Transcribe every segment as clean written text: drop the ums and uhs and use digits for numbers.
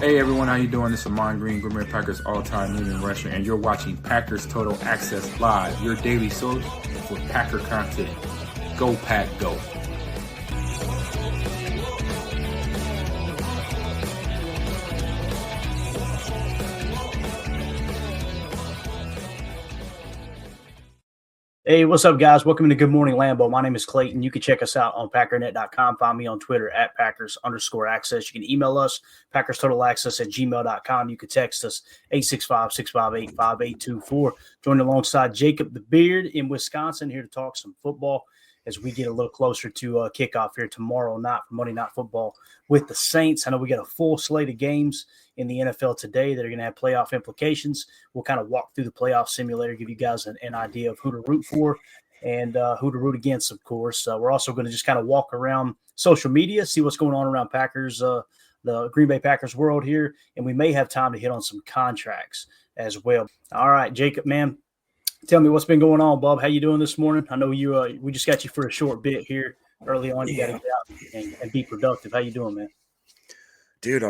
Hey everyone, how you doing? This is Amon Green, Green Bay Packers all-time leading rusher, and you're watching Packers Total Access Live, your daily source for Packer content. Go Pack, go! Hey, what's up, guys? Welcome to Good Morning Lambeau. My name is Clayton. You can check us out on Packernet.com. Find me on Twitter at Packers_access. You can email us, PackersTotalAccess@gmail.com. You can text us, 865-658-5824. Join alongside Jacob the Beard in Wisconsin here to talk some football as we get a little closer to kickoff here tomorrow night for Monday Night Football with the Saints. I know we got a full slate of games in the NFL today that are going to have playoff implications. We'll kind of walk through the playoff simulator, give you guys an idea of who to root for and who to root against, of course. We're also going to just kind of walk around social media, see what's going on around Packers, the Green Bay Packers world here, and we may have time to hit on some contracts as well. All right, Jacob, man, tell me what's been going on, Bob. How you doing this morning? I know you. We just got you for a short bit here early on. You got to get out and be productive. How you doing, man? Dude,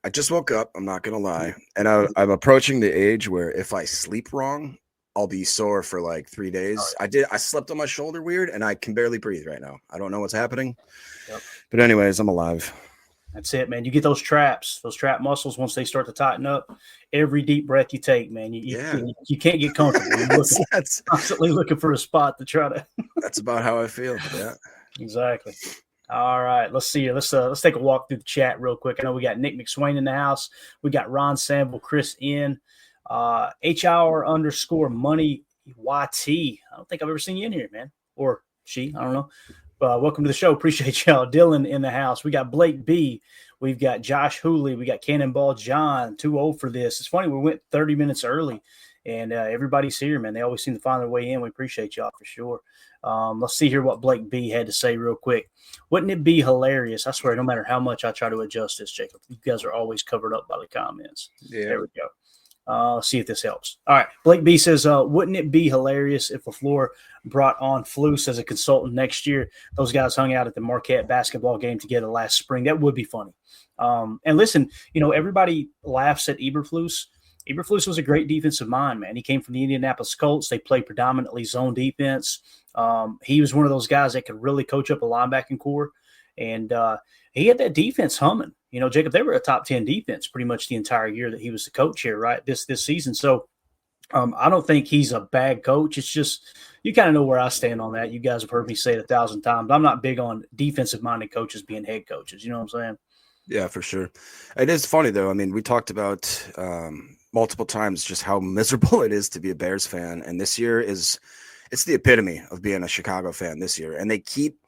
I just woke up. I'm not gonna lie, and I'm approaching the age where if I sleep wrong, I'll be sore for like 3 days. Right. I slept on my shoulder weird, and I can barely breathe right now. I don't know what's happening. Yep. But anyways, I'm alive. That's it, man. You get those trap muscles once they start to tighten up. Every deep breath you take, man, you can't get comfortable. You're constantly looking for a spot to try to. That's about how I feel. Yeah, exactly. All right, let's see here. Let's take a walk through the chat real quick. I know we got Nick McSwain in the house. We got Ron Sample, Chris in, HR_money YT. I don't think I've ever seen you in here, man, or she. I don't know. Welcome to the show. Appreciate y'all. Dylan in the house. We got Blake B. We've got Josh Hooley. We got Cannonball John. Too old for this. It's funny. We went 30 minutes early, and everybody's here, man. They always seem to find their way in. We appreciate y'all for sure. Let's see here what Blake B had to say real quick. Wouldn't it be hilarious? I swear, no matter how much I try to adjust this, Jacob, you guys are always covered up by the comments. Yeah. There we go. Let's see if this helps. All right. Blake B says, wouldn't it be hilarious if LaFleur brought on Flus as a consultant next year? Those guys hung out at the Marquette basketball game together last spring. That would be funny. And listen, everybody laughs at Eberflus. Eberflus was a great defensive mind, man. He came from the Indianapolis Colts. They played predominantly zone defense. He was one of those guys that could really coach up a linebacking core. And he had that defense humming. Jacob, they were a top 10 defense pretty much the entire year that he was the coach here, right, this season. So I don't think he's a bad coach. It's just you kind of know where I stand on that. You guys have heard me say it 1,000 times. I'm not big on defensive-minded coaches being head coaches. You know what I'm saying? Yeah, for sure. It is funny, though. I mean, we talked about multiple times just how miserable it is to be a Bears fan. And this year it's the epitome of being a Chicago fan this year. And they keep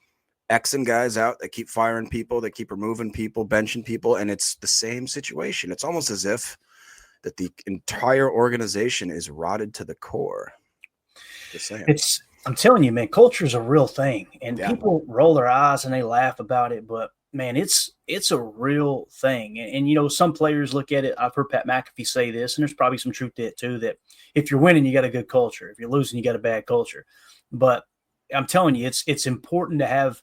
Xing guys out. They keep firing people. They keep removing people, benching people. And it's the same situation. It's almost as if that the entire organization is rotted to the core. Just saying. I'm telling you, man, culture is a real thing. And people roll their eyes and they laugh about it. But, man, it's a real thing. And some players look at it. I've heard Pat McAfee say this, and there's probably some truth to it too, that if you're winning, you got a good culture. If you're losing, you got a bad culture. But I'm telling you, it's important to have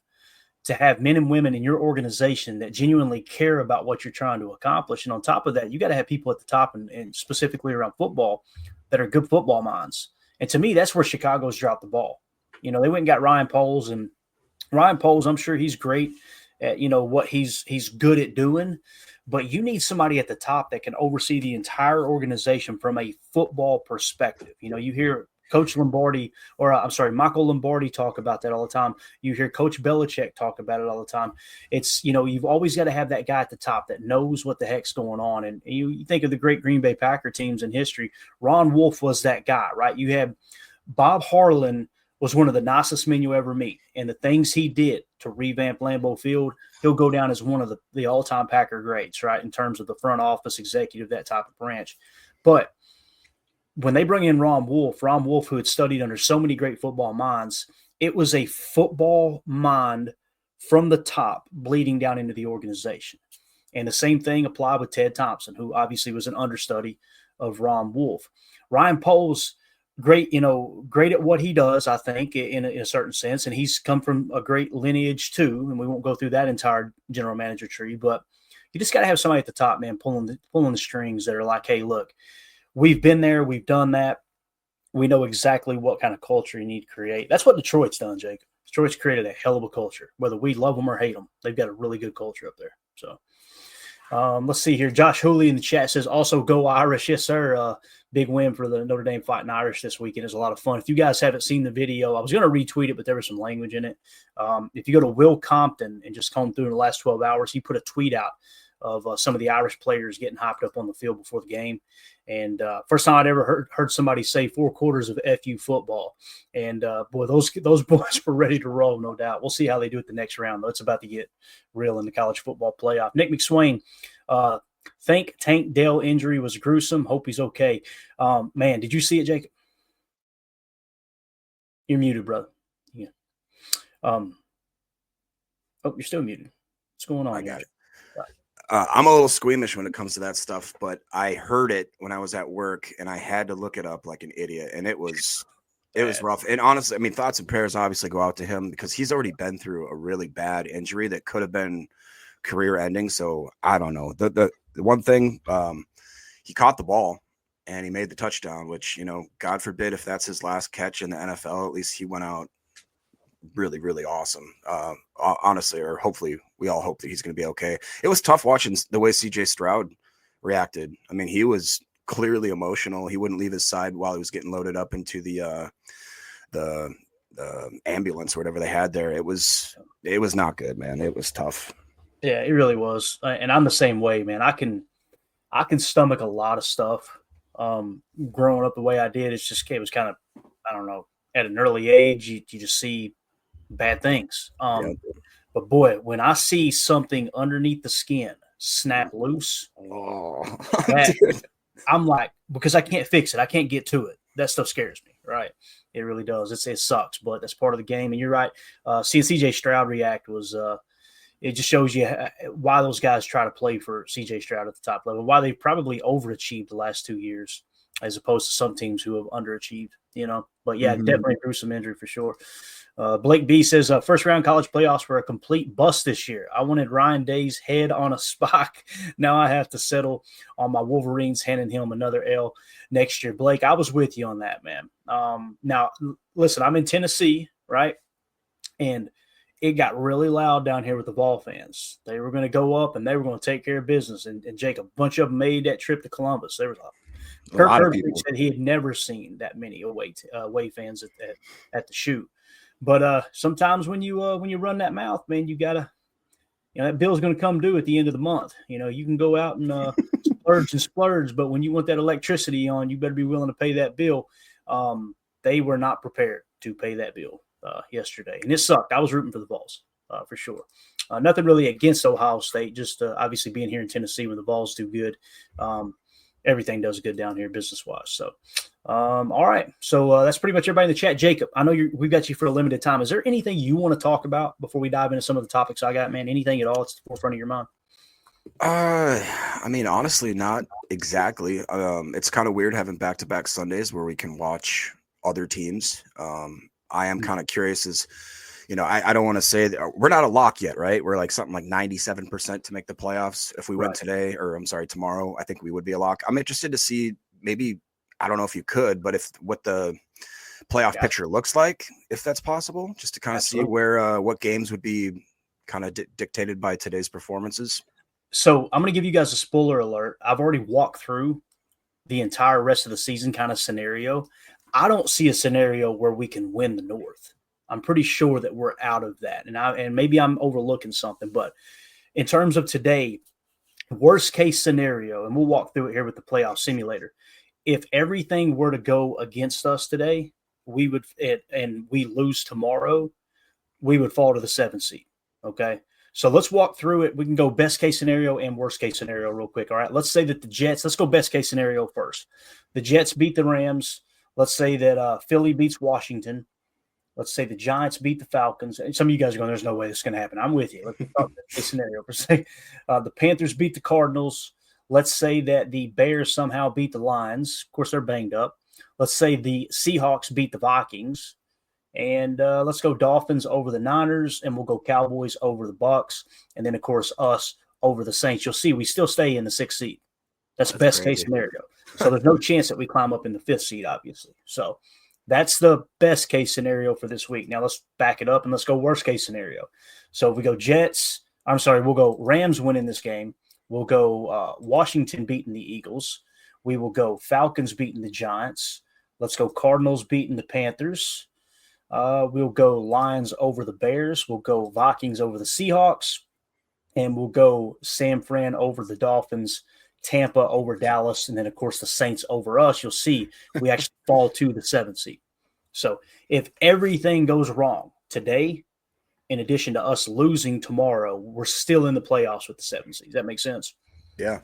men and women in your organization that genuinely care about what you're trying to accomplish. And on top of that, you got to have people at the top and specifically around football that are good football minds. And to me, that's where Chicago's dropped the ball. They went and got Ryan Poles, and Ryan Poles, I'm sure he's great at, what he's good at doing, but you need somebody at the top that can oversee the entire organization from a football perspective. You hear Coach Lombardi, Michael Lombardi talk about that all the time. You hear Coach Belichick talk about it all the time. It's, you've always got to have that guy at the top that knows what the heck's going on. And you think of the great Green Bay Packer teams in history. Ron Wolf was that guy, right? You had Bob Harlan was one of the nicest men you ever meet. And the things he did to revamp Lambeau Field, he'll go down as one of the all-time Packer greats, right, in terms of the front office executive, that type of branch. But when they bring in Ron Wolf, who had studied under so many great football minds, it was a football mind from the top bleeding down into the organization. And the same thing applied with Ted Thompson, who obviously was an understudy of Ron Wolf. Ryan Poles, great at what he does, I think, in a certain sense. And he's come from a great lineage too. And we won't go through that entire general manager tree, but you just got to have somebody at the top, man, pulling the strings that are like, hey, look, we've been there, we've done that. We know exactly what kind of culture you need to create. That's what Detroit's done, Jacob. Detroit's created a hell of a culture. Whether we love them or hate them, they've got a really good culture up there. So let's see here. Josh Hooley in the chat says, also go Irish. Yes, sir. Big win for the Notre Dame Fighting Irish this weekend. Is a lot of fun. If you guys haven't seen the video, I was going to retweet it, but there was some language in it. If you go to Will Compton and just comb through in the last 12 hours, he put a tweet out of some of the Irish players getting hopped up on the field before the game. And first time I'd ever heard somebody say 4 quarters of FU football. And, boy, those boys were ready to roll, no doubt. We'll see how they do it the next round, though. It's about to get real in the college football playoff. Nick McSwain, think Tank Dell injury was gruesome. Hope he's okay. Man, did you see it, Jacob? You're muted, brother. Yeah. Oh, you're still muted. What's going on? I got it. I'm a little squeamish when it comes to that stuff, but I heard it when I was at work and I had to look it up like an idiot. And it was rough. And honestly, I mean, thoughts and prayers obviously go out to him because he's already been through a really bad injury that could have been career ending. So I don't know. The one thing, he caught the ball and he made the touchdown, which, you know, God forbid if that's his last catch in the NFL, at least he went out really, really awesome. Honestly, or hopefully we all hope that he's going to be okay. It was tough watching the way CJ Stroud reacted. I mean, he was clearly emotional. He wouldn't leave his side while he was getting loaded up into the ambulance or whatever they had there. It was not good, man. It was tough. Yeah, it really was. And I'm the same way, man. I can stomach a lot of stuff. Growing up the way I did, it was kind of, I don't know, at an early age, you just see bad things. But boy, when I see something underneath the skin snap loose, I'm like, because I can't fix it. I can't get to it. That stuff scares me, right? It really does. It sucks, but that's part of the game. And you're right. Seeing CJ Stroud react was it just shows you why those guys try to play for CJ Stroud at the top level, why they probably overachieved the last 2 years as opposed to some teams who have underachieved, you know. But, yeah, definitely through some injury for sure. Blake B says, first round college playoffs were a complete bust this year. I wanted Ryan Day's head on a spike. Now I have to settle on my Wolverines handing him another L next year. Blake, I was with you on that, man. Now, listen, I'm in Tennessee, right? And it got really loud down here with the Vol fans. They were going to go up and they were going to take care of business. And Jake, a bunch of them made that trip to Columbus. There was a lot of people said he had never seen that many away fans at the shoot. But sometimes when you run that mouth, man, you gotta, you know, that bill's going to come due at the end of the month. You know, you can go out and splurge, but when you want that electricity on, you better be willing to pay that bill. They were not prepared to pay that bill yesterday, and it sucked. I was rooting for the Vols for sure. Nothing really against Ohio State, just obviously being here in Tennessee when the Vols do good. Everything does good down here business-wise. So, all right. So that's pretty much everybody in the chat. Jacob, I know we've got you for a limited time. Is there anything you want to talk about before we dive into some of the topics I got, man? Anything at all? It's the forefront of your mind. I mean, honestly, not exactly. It's kind of weird having back-to-back Sundays where we can watch other teams. I am kind of curious as, you know, I don't want to say that we're not a lock yet, right? We're like something like 97% to make the playoffs. If we went today, or I'm sorry, tomorrow, I think we would be a lock. I'm interested to see maybe, I don't know if you could, but what the playoff picture looks like, if that's possible, just to kind of see where, what games would be kind of dictated by today's performances. So I'm going to give you guys a spoiler alert. I've already walked through the entire rest of the season kind of scenario. I don't see a scenario where we can win the North. I'm pretty sure that we're out of that. And maybe I'm overlooking something, but in terms of today, worst case scenario, and we'll walk through it here with the playoff simulator. If everything were to go against us today, and we lose tomorrow, we would fall to the 7th seed. Okay. So let's walk through it. We can go best case scenario and worst case scenario real quick. All right. Let's say that let's go best case scenario first. The Jets beat the Rams. Let's say that Philly beats Washington. Let's say the Giants beat the Falcons. And some of you guys are going, there's no way this is going to happen. I'm with you. Let's talk about this scenario per se. The Panthers beat the Cardinals. Let's say that the Bears somehow beat the Lions. Of course, they're banged up. Let's say the Seahawks beat the Vikings. And let's go Dolphins over the Niners, and we'll go Cowboys over the Bucks. And then, of course, us over the Saints, you'll see we still stay in the 6th seed. That's best crazy. case scenario. So there's no chance that we climb up in the 5th seed, obviously. So that's the best case scenario for this week. Now let's back it up and let's go worst case scenario. So if we go we'll go Rams winning this game. We'll go Washington beating the Eagles. We will go Falcons beating the Giants. Let's go Cardinals beating the Panthers. We'll go Lions over the Bears. We'll go Vikings over the Seahawks. And we'll go San Fran over the Dolphins, Tampa over Dallas, and then, of course, the Saints over us. You'll see we actually fall to the 7th seed. So if everything goes wrong today, in addition to us losing tomorrow, we're still in the playoffs with the 7th seed. Does that make sense? Yeah.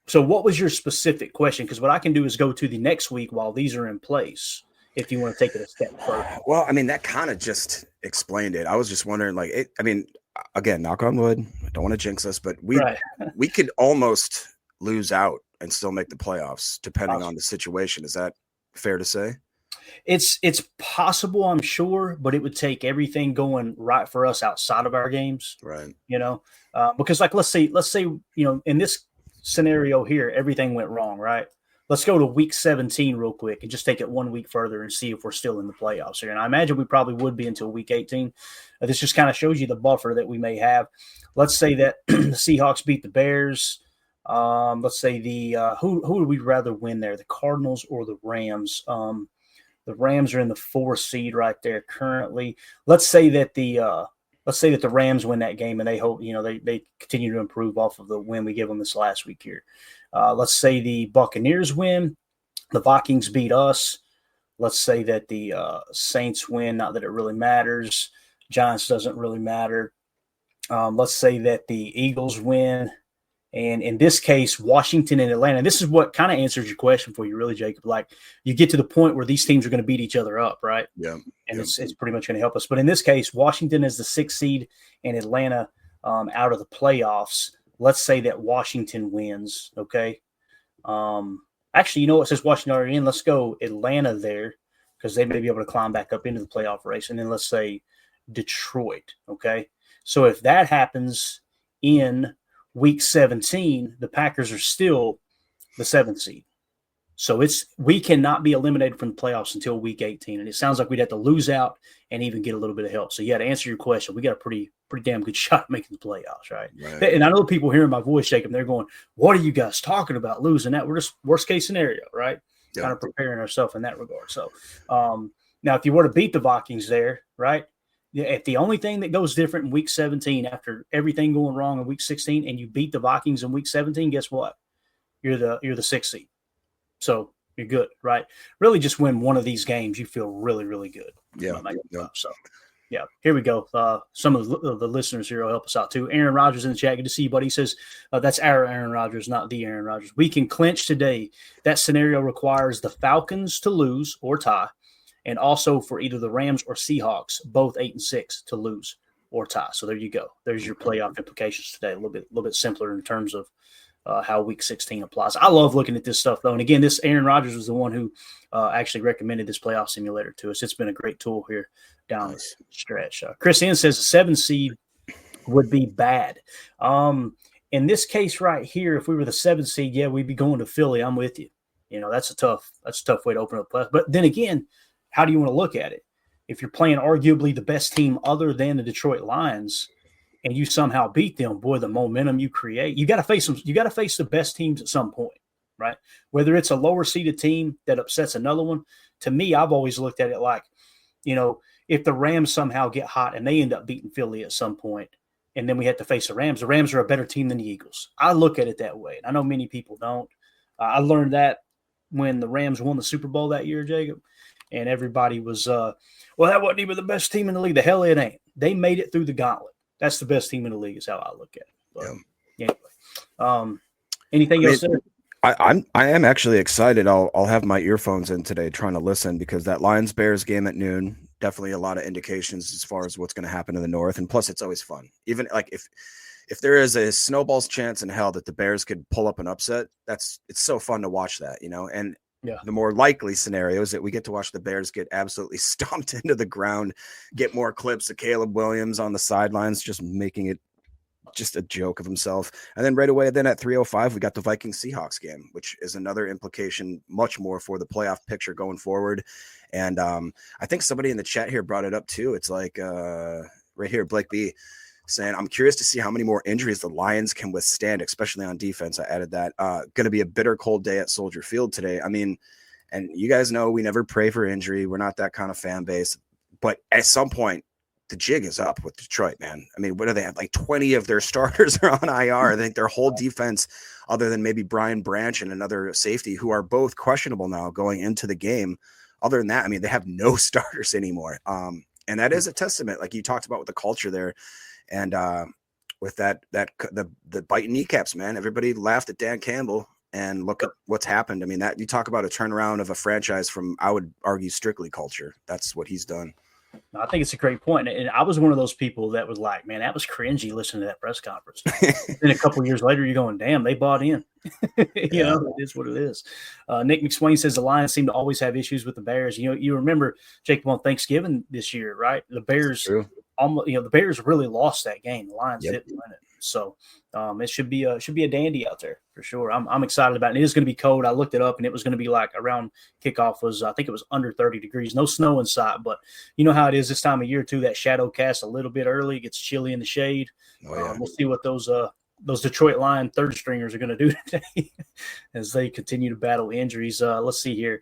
So what was your specific question? Because what I can do is go to the next week while these are in place, if you want to take it a step further. Well, I mean, that kind of just explained it. I was just wondering, again, knock on wood, I don't want to jinx us, but we could almost lose out and still make the playoffs, depending on the situation. Is that fair to say? It's possible, I'm sure, but it would take everything going right for us outside of our games, right? Because let's say in this scenario here, everything went wrong, right? Let's go to week 17 real quick and just take it 1 week further and see if we're still in the playoffs here. And I imagine we probably would be until week 18. This just kind of shows you the buffer that we may have. Let's say that the Seahawks beat the Bears. Let's say who would we rather win there, the Cardinals or the Rams? The Rams are in the 4th seed right there currently. Let's say that the Rams win that game and they hope, they continue to improve off of the win we gave them this last week here. Let's say the Buccaneers win, the Vikings beat us. Let's say that the Saints win, not that it really matters. Giants doesn't really matter. Let's say that the Eagles win. And in this case, Washington and Atlanta, this is what kind of answers your question for you, really, Jacob. Like, you get to the point where these teams are going to beat each other up, right? Yeah. And it's pretty much going to help us. But in this case, Washington is the 6th seed and Atlanta out of the playoffs. Let's say that Washington wins, okay? Actually, it says Washington already in. Let's go Atlanta there because they may be able to climb back up into the playoff race. And then let's say Detroit, okay? So if that happens in week 17, the Packers are still the 7th seed. So we cannot be eliminated from the playoffs until week 18. And it sounds like we'd have to lose out and even get a little bit of help. So yeah, to answer your question, we got a pretty damn good shot at making the playoffs, right? And I know people hearing my voice shaking, they're going, what are you guys talking about losing that? We're just worst case scenario, right? Yeah. Kind of preparing ourselves in that regard. So now if you were to beat the Vikings there, right? If the only thing that goes different in week 17 after everything going wrong in week 16 and you beat the Vikings in week 17, guess what? You're the 6th seed. So you're good, right? Really just win one of these games, you feel really, really good. Yeah. So, yeah, here we go. Some of the listeners here will help us out too. Aaron Rodgers in the chat. Good to see you, buddy. He says, that's our Aaron Rodgers, not the Aaron Rodgers. We can clinch today. That scenario requires the Falcons to lose or tie, and also for either the Rams or Seahawks, both 8-6, to lose or tie. So there you go. There's your playoff implications today. A little bit simpler in terms of how Week 16 applies. I love looking at this stuff, though. And again, this Aaron Rodgers was the one who actually recommended this playoff simulator to us. It's been a great tool here down the stretch. Chris N says the 7 seed would be bad. In this case right here, if we were the 7 seed, yeah, we'd be going to Philly. I'm with you. That's a tough way to open up. But then again, how do you want to look at it? If you're playing arguably the best team other than the Detroit Lions and you somehow beat them, boy, the momentum you create, you got to face them. You got to face the best teams at some point, right? Whether it's a lower seeded team that upsets another one. To me, I've always looked at it like, if the Rams somehow get hot and they end up beating Philly at some point, and then we have to face the Rams are a better team than the Eagles. I look at it that way. I know many people don't. I learned that when the Rams won the Super Bowl that year, Jacob. And everybody was, that wasn't even the best team in the league. The hell it ain't. They made it through the gauntlet. That's the best team in the league is how I look at it. But, anyway, anything else there? I am actually excited. I'll have my earphones in today trying to listen because that Lions-Bears game at noon, definitely a lot of indications as far as what's going to happen in the North. And plus, it's always fun. Even like if there is a snowball's chance in hell that the Bears could pull up an upset, it's so fun to watch that, and the more likely scenario is that we get to watch the Bears get absolutely stomped into the ground, get more clips of Caleb Williams on the sidelines, just making it just a joke of himself. And then right away, then at 3:05, we got the Vikings Seahawks game, which is another implication much more for the playoff picture going forward. And I think somebody in the chat here brought it up too. It's like right here, Blake B saying, I'm curious to see how many more injuries the Lions can withstand, especially on defense. I added that. Going to be a bitter cold day at Soldier Field today. I mean, and you guys know we never pray for injury. We're not that kind of fan base. But at some point, the jig is up with Detroit, man. I mean, what do they have? Like 20 of their starters are on IR. I think their whole defense, other than maybe Brian Branch and another safety, who are both questionable now going into the game. Other than that, I mean, they have no starters anymore. And that is a testament, like you talked about with the culture there. And with the biting kneecaps, man, everybody laughed at Dan Campbell. And look at what's happened. I mean, that you talk about a turnaround of a franchise from, I would argue, strictly culture. That's what he's done. I think it's a great point. And I was one of those people that was like, man, that was cringy listening to that press conference. Then a couple of years later, you're going, damn, they bought in. You know, it is what it is. Nick McSwain says the Lions seem to always have issues with the Bears. You know, you remember, Jacob, on Thanksgiving this year, right? The Bears, the Bears really lost that game. The Lions didn't win it. So it should be a dandy out there for sure. I'm excited about it. It is going to be cold. I looked it up, and it was going to be like around kickoff was, I think it was under 30 degrees. No snow in sight, but you know how it is this time of year too. That shadow casts a little bit early. It gets chilly in the shade. We'll see what those Detroit Lion third stringers are going to do today as they continue to battle injuries. Let's see here.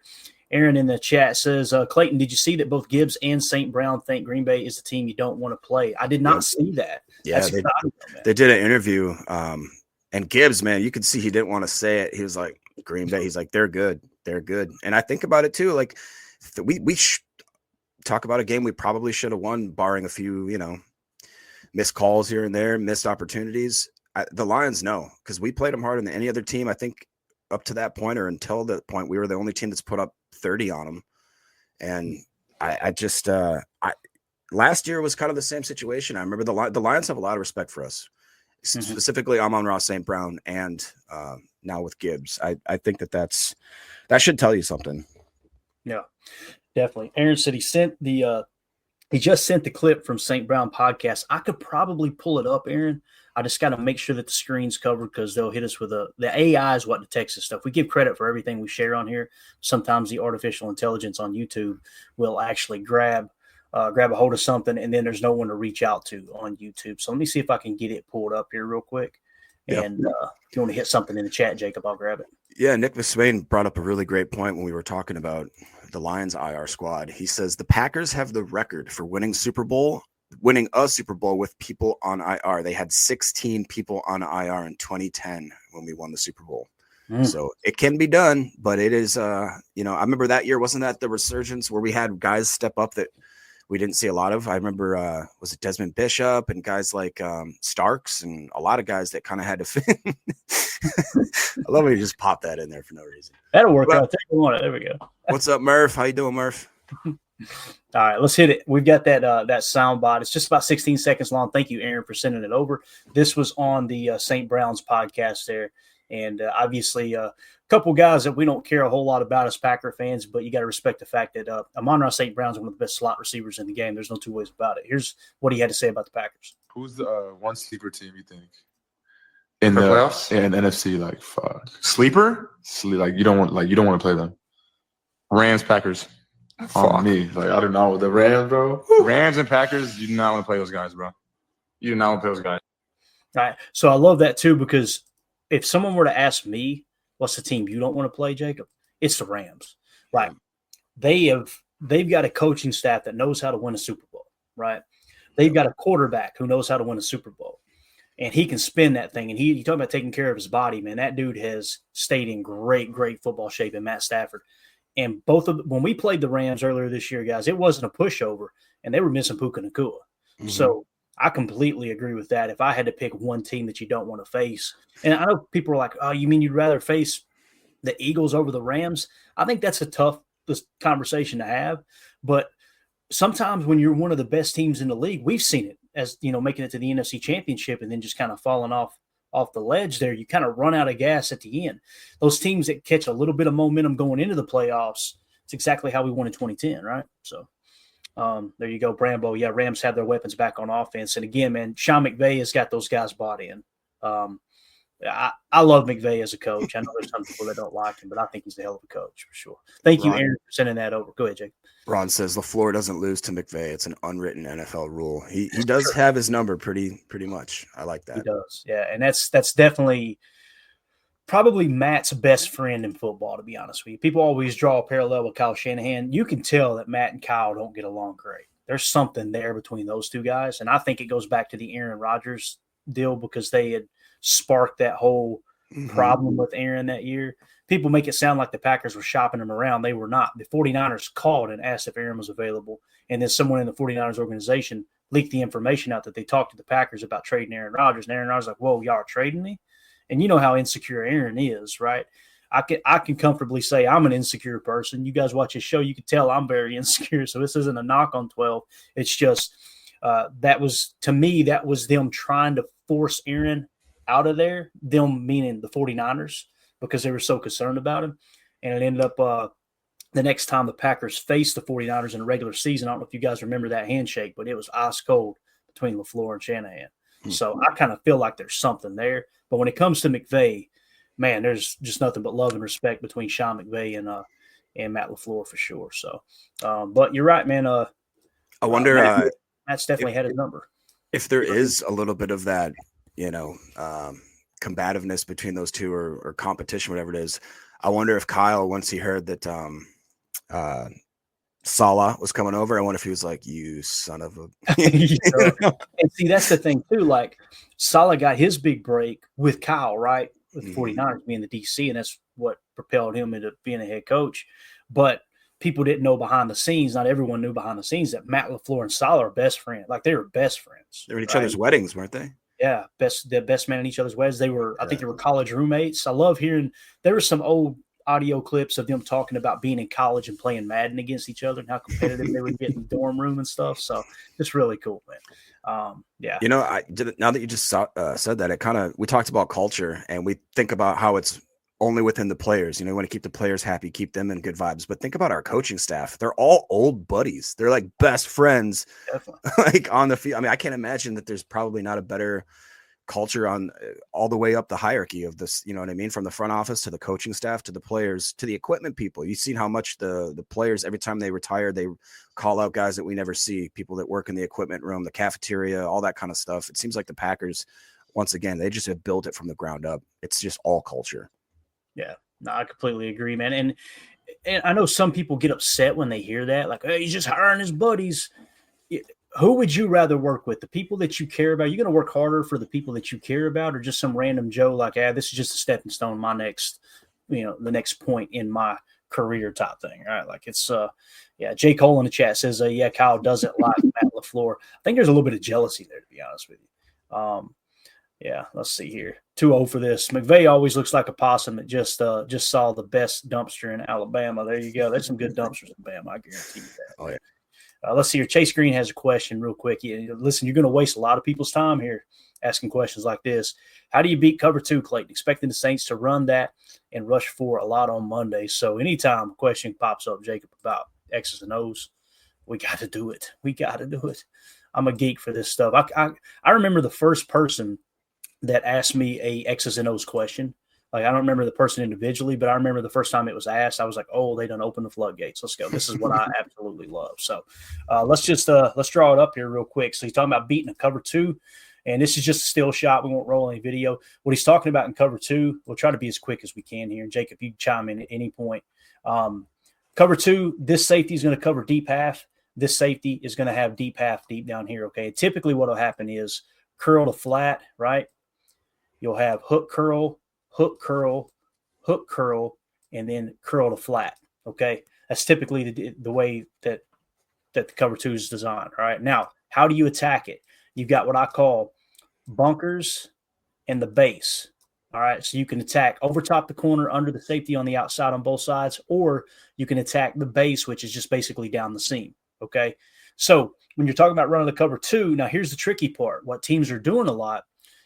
Aaron in the chat says, Clayton, did you see that both Gibbs and St. Brown think Green Bay is the team you don't want to play? I did not see that. Yeah, they did an interview. And Gibbs, man, you could see he didn't want to say it. He was like, Green Bay, he's like, they're good. They're good. And I think about it too. Like we talk about a game we probably should have won, barring a few, missed calls here and there, missed opportunities. The Lions know, because we played them harder than any other team. I think up to that point, or until that point, we were the only team that's put up 30 on them. And I just last year was kind of the same situation. I remember the Lions have a lot of respect for us, specifically Amon-Ra St. Brown, and now with Gibbs. I think that should tell you something. Yeah, definitely. Aaron said he just sent the clip from St. Brown podcast. I could probably pull it up, Aaron. I just got to make sure that the screen's covered, because they'll hit us with the AI is what detects this stuff. We give credit for everything we share on here. Sometimes the artificial intelligence on YouTube will actually grab a hold of something, and then there's no one to reach out to on YouTube. So let me see if I can get it pulled up here real quick. Yep. And if you want to hit something in the chat, Jacob, I'll grab it. Yeah, Nick McSwain brought up a really great point when we were talking about the Lions IR squad. He says the Packers have the record for winning a Super Bowl with people on IR. They had 16 people on IR in 2010 when we won the Super Bowl. So it can be done, but it is, I remember that year, wasn't that the resurgence where we had guys step up that we didn't see a lot of? I remember, was it Desmond Bishop and guys like Starks and a lot of guys that kind of had to fit. I love when you just pop that in there for no reason. That'll work out. Take one on it. There we go. What's up, Murph? How you doing, Murph? All right, let's hit it. We've got that sound bot. It's just about 16 seconds long. Thank you, Aaron, for sending it over. This was on the St. Brown's podcast there. And obviously a couple guys that we don't care a whole lot about as Packer fans, but you got to respect the fact that Amon-Ra St. Brown's one of the best slot receivers in the game. There's no two ways about it. Here's what he had to say about the Packers. Who's the one sleeper team you think in For the playoffs? in NFC? Like sleeper, like you don't want to play them. Rams, Packers. On me, like I don't know the Rams, bro. Rams and Packers. You do not want to play those guys, bro. You do not want to play those guys. All right, so I love that too, because if someone were to ask me, what's the team you don't want to play, Jacob? It's the Rams. Like they've got a coaching staff that knows how to win a Super Bowl, right? They've got a quarterback who knows how to win a Super Bowl, and he can spin that thing. And you talk about taking care of his body, man. That dude has stayed in great football shape in Matt Stafford. And when we played the Rams earlier this year, guys, it wasn't a pushover, and they were missing Puka Nacua. Mm-hmm. So I completely agree with that. If I had to pick one team that you don't want to face, and I know people are like, oh, you mean you'd rather face the Eagles over the Rams? I think that's a tough conversation to have. But sometimes when you're one of the best teams in the league, we've seen it as, making it to the NFC Championship and then just kind of falling off the ledge there. You kind of run out of gas at the end. Those teams that catch a little bit of momentum going into the playoffs, it's exactly how we won in 2010, right? So There you go, Brambo. Yeah, Rams have their weapons back on offense. And again, man, Sean McVay has got those guys bought in. I love McVay as a coach. I know there's some people that don't like him, but I think he's a hell of a coach for sure. Thank you, Aaron, for sending that over. Go ahead, Jake. Ron says LaFleur doesn't lose to McVay. It's an unwritten NFL rule. He does have his number pretty much. I like that. He does, yeah, and that's definitely probably Matt's best friend in football. To be honest with you, people always draw a parallel with Kyle Shanahan. You can tell that Matt and Kyle don't get along great. There's something there between those two guys, and I think it goes back to the Aaron Rodgers deal because they had sparked that whole problem with Aaron that year. People make it sound like the Packers were shopping him around. They were not. The 49ers called and asked if Aaron was available, and then someone in the 49ers organization leaked the information out that they talked to the Packers about trading Aaron Rodgers, and Aaron Rodgers was like, whoa, y'all are trading me? And you know how insecure Aaron is, right? I can comfortably say I'm an insecure person. You guys watch his show, you can tell I'm very insecure, so this isn't a knock on 12. It's just that was them trying to force Aaron out of there, them meaning the 49ers, because they were so concerned about him. And it ended up the next time the Packers faced the 49ers in a regular season, I don't know if you guys remember that handshake, but it was ice cold between LaFleur and Shanahan. So I kind of feel like there's something there. But when it comes to McVay, man, there's just nothing but love and respect between Sean McVay and Matt LaFleur for sure. So, but you're right, man. I wonder Matt's definitely had his number. If there is a little bit of that, combativeness between those two or competition, whatever it is. I wonder if Kyle, once he heard that Salah was coming over, I wonder if he was like, you son of a And see, that's the thing too. Like Salah got his big break with Kyle, right? With the 49ers being the DC, and that's what propelled him into being a head coach. But people didn't know behind the scenes. Not everyone knew behind the scenes that Matt LaFleur and Salah are best friends. Like they were best friends. They were at each other's weddings, weren't they? Yeah, the best man in each other's weddings. They were, I think they were college roommates. I love hearing, there were some old audio clips of them talking about being in college and playing Madden against each other and how competitive they would get in the dorm room and stuff. So it's really cool, man. Yeah. Now that you just said that, we talked about culture and we think about how it's only within the players. You want to keep the players happy, keep them in good vibes. But think about our coaching staff. They're all old buddies. They're like best friends, like on the field. I mean, I can't imagine that there's probably not a better culture on all the way up the hierarchy of this, you know what I mean? From the front office to the coaching staff, to the players, to the equipment people. You've seen how much the players, every time they retire, they call out guys that we never see, people that work in the equipment room, the cafeteria, all that kind of stuff. It seems like the Packers, once again, they just have built it from the ground up. It's just all culture. Yeah, no, I completely agree, man. And I know some people get upset when they hear that, like, hey, he's just hiring his buddies. Who would you rather work with? The people that you care about? You're going to work harder for the people that you care about, or just some random Joe like, this is just a stepping stone, my next, the next point in my career type thing, right? Like it's, J. Cole in the chat says, Kyle doesn't like Matt LaFleur. I think there's a little bit of jealousy there, to be honest with you. Let's see here. 2-0 for this. McVay always looks like a possum that just saw the best dumpster in Alabama. There you go. There's some good dumpsters in Alabama. I guarantee you that. Oh, yeah. Let's see here. Chase Green has a question real quick. Listen, you're going to waste a lot of people's time here asking questions like this. How do you beat cover 2, Clayton? Expecting the Saints to run that and rush 4 a lot on Monday. So anytime a question pops up, Jacob, about X's and O's, we got to do it. We got to do it. I'm a geek for this stuff. I remember the first person that asked me a X's and O's question. Like, I don't remember the person individually, but I remember the first time it was asked, I was like, oh, they done opened the floodgates. Let's go. This is what I absolutely love. So let's draw it up here real quick. So he's talking about beating a cover 2, and this is just a still shot. We won't roll any video. What he's talking about in cover 2, we'll try to be as quick as we can here. And Jacob, you can chime in at any point. Cover 2, this safety is going to cover deep half. This safety is going to have deep half deep down here, okay? Typically what will happen is curl to flat, right? You'll have hook curl, hook curl, hook curl, and then curl to flat. Okay, that's typically the way that the cover 2 is designed. All right, now how do you attack it? You've got what I call bunkers and the base. All right, so you can attack over top the corner, under the safety on the outside on both sides, or you can attack the base, which is just basically down the seam. Okay, so when you're talking about running the cover 2, now here's the tricky part. What teams are doing a lot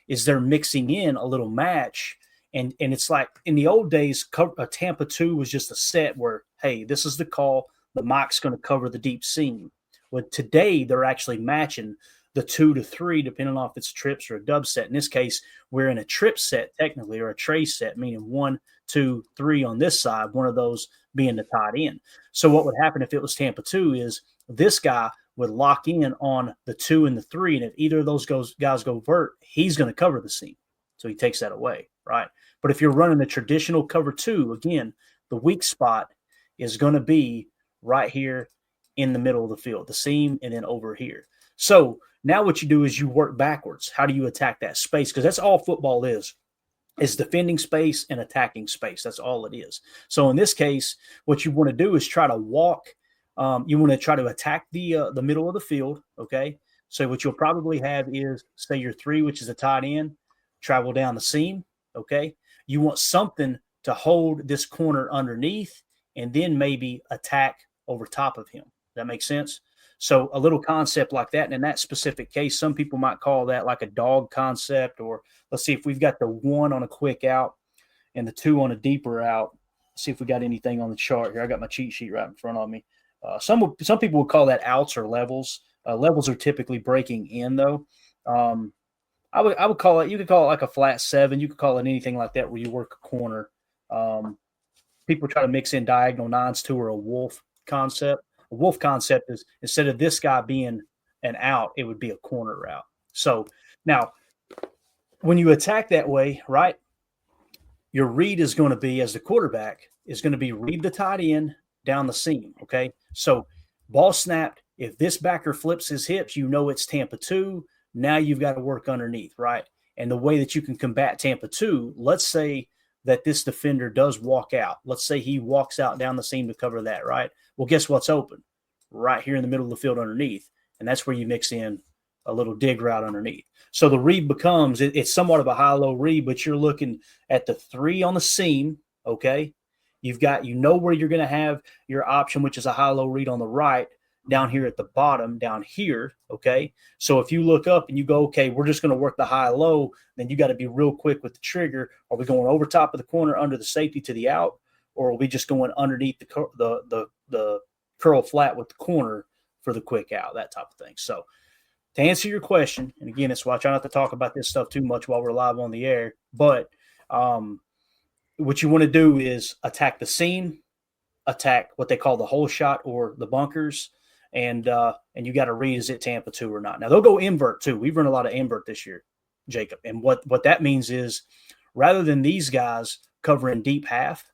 is they're mixing in a little match. And it's like in the old days, a Tampa 2 was just a set where, hey, this is the call. The Mike's going to cover the deep seam. Well, today they're actually matching the 2 to 3, depending on if it's trips or a dub set. In this case, we're in a trip set technically, or a tray set, meaning 1, 2, 3 on this side, one of those being the tight end. So what would happen if it was Tampa 2 is this guy would lock in on the 2 and the 3, and if either of those guys go vert, he's going to cover the seam. So he takes that away, right? But if you're running the traditional cover 2, again, the weak spot is going to be right here in the middle of the field, the seam, and then over here. So now what you do is you work backwards. How do you attack that space? Because that's all football is defending space and attacking space. That's all it is. So in this case, what you want to do is try to walk. You want to try to attack the middle of the field, okay? So what you'll probably have is, say, your 3, which is a tight end, travel down the seam, okay? You want something to hold this corner underneath and then maybe attack over top of him. Does that make sense? So a little concept like that, and in that specific case, some people might call that like a dog concept, or let's see if we've got the 1 on a quick out and the 2 on a deeper out. Let's see if we got anything on the chart here. I got my cheat sheet right in front of me. Some people would call that outs or levels. Levels are typically breaking in, though. I would call it. You could call it like a flat 7. You could call it anything like that where you work a corner. People try to mix in diagonal 9s too, or a wolf concept. A wolf concept is instead of this guy being an out, it would be a corner route. So now, when you attack that way, right, your read is going to be, as the quarterback, is going to be read the tight end down the seam, okay? So ball snapped. If this backer flips his hips, you know it's Tampa 2. Now you've got to work underneath, right? And the way that you can combat Tampa 2, let's say that this defender does walk out. Let's say he walks out down the seam to cover that, right? Well, guess what's open? Right here in the middle of the field underneath. And that's where you mix in a little dig route underneath. So the read becomes, it's somewhat of a high-low read, but you're looking at the 3 on the seam, okay? You know where you're going to have your option, which is a high-low read on the right, down here at the bottom, down here, okay? So if you look up and you go, okay, we're just going to work the high-low, then you got to be real quick with the trigger. Are we going over top of the corner under the safety to the out, or are we just going underneath the curl flat with the corner for the quick out, that type of thing? So to answer your question, and again, it's why I try not to talk about this stuff too much while we're live on the air, but what you want to do is attack the seam, attack what they call the hole shot or the bunkers, and you got to read, is it Tampa 2 or not? Now, they'll go invert too. We've run a lot of invert this year, Jacob. And what that means is, rather than these guys covering deep half,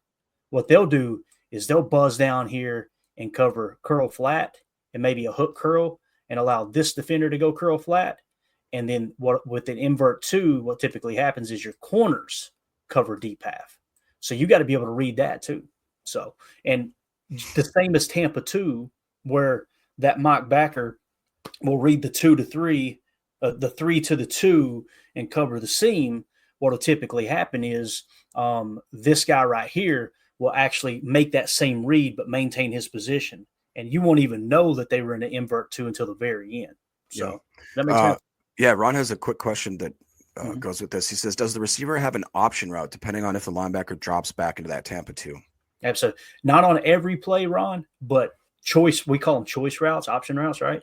what they'll do is they'll buzz down here and cover curl flat and maybe a hook curl and allow this defender to go curl flat. And then with an invert 2, what typically happens is your corners cover deep half. So you got to be able to read that too. So, and the same as Tampa 2, where that mock backer will read the 2 to 3, the 3 to the 2 and cover the seam. What will typically happen is this guy right here will actually make that same read but maintain his position. And you won't even know that they were in an invert 2 until the very end. So that makes sense. Yeah, Ron has a quick question that goes with this. He says, does the receiver have an option route depending on if the linebacker drops back into that Tampa 2? Absolutely. Not on every play, Ron, but choice, we call them choice routes, option routes, right?